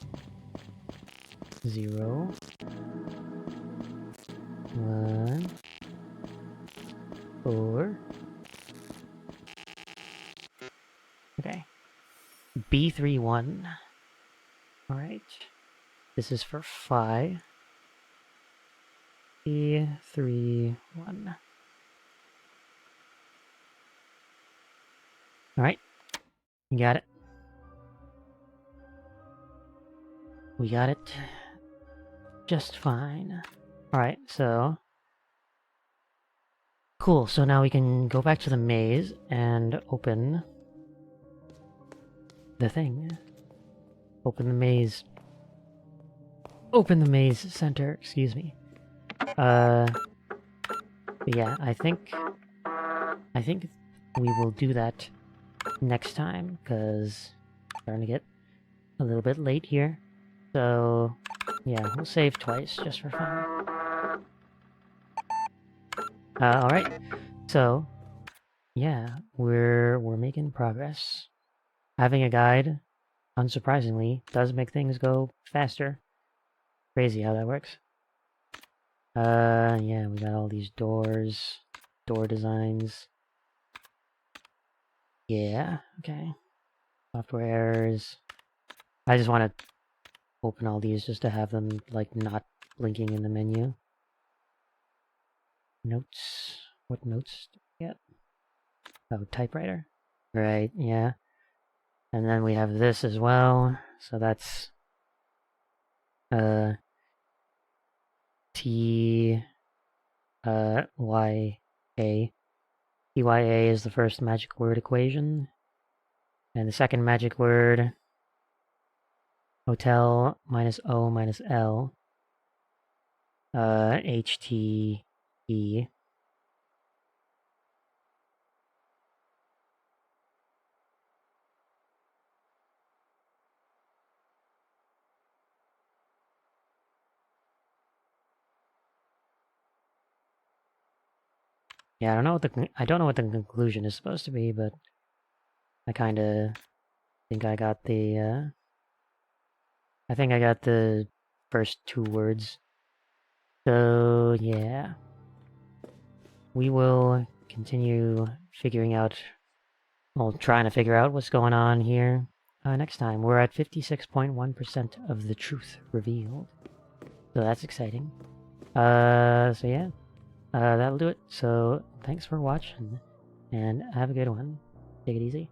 0. 1. 4. Okay. B31. Alright. This is for 5. B31. Alright. You got it. We got it. Just fine. Alright, so... Cool, so now we can go back to the maze and open... the thing. Open the maze. Open the maze center, excuse me. But yeah, I think we will do that next time, because it's starting to get a little bit late here. So, yeah, we'll save twice, just for fun. Alright, so, yeah, we're making progress. Having a guide, unsurprisingly, does make things go faster. Crazy how that works. Yeah, we got all these doors, door designs. Yeah, okay. Software errors. I just want to open all these just to have them, like, not blinking in the menu. Notes. What notes do we get? Oh, typewriter. Right, yeah. And then we have this as well. So that's uh T Y A. TYA is the first magic word equation. And the second magic word, hotel minus O minus L. HTE. Yeah, I don't know what the conclusion is supposed to be, but I kind of think I got the I think I got the first two words. So, yeah. We will continue figuring out, well, trying to figure out what's going on here next time. We're at 56.1% of the truth revealed. So that's exciting. So yeah. That'll do it. So thanks for watching, and have a good one. Take it easy.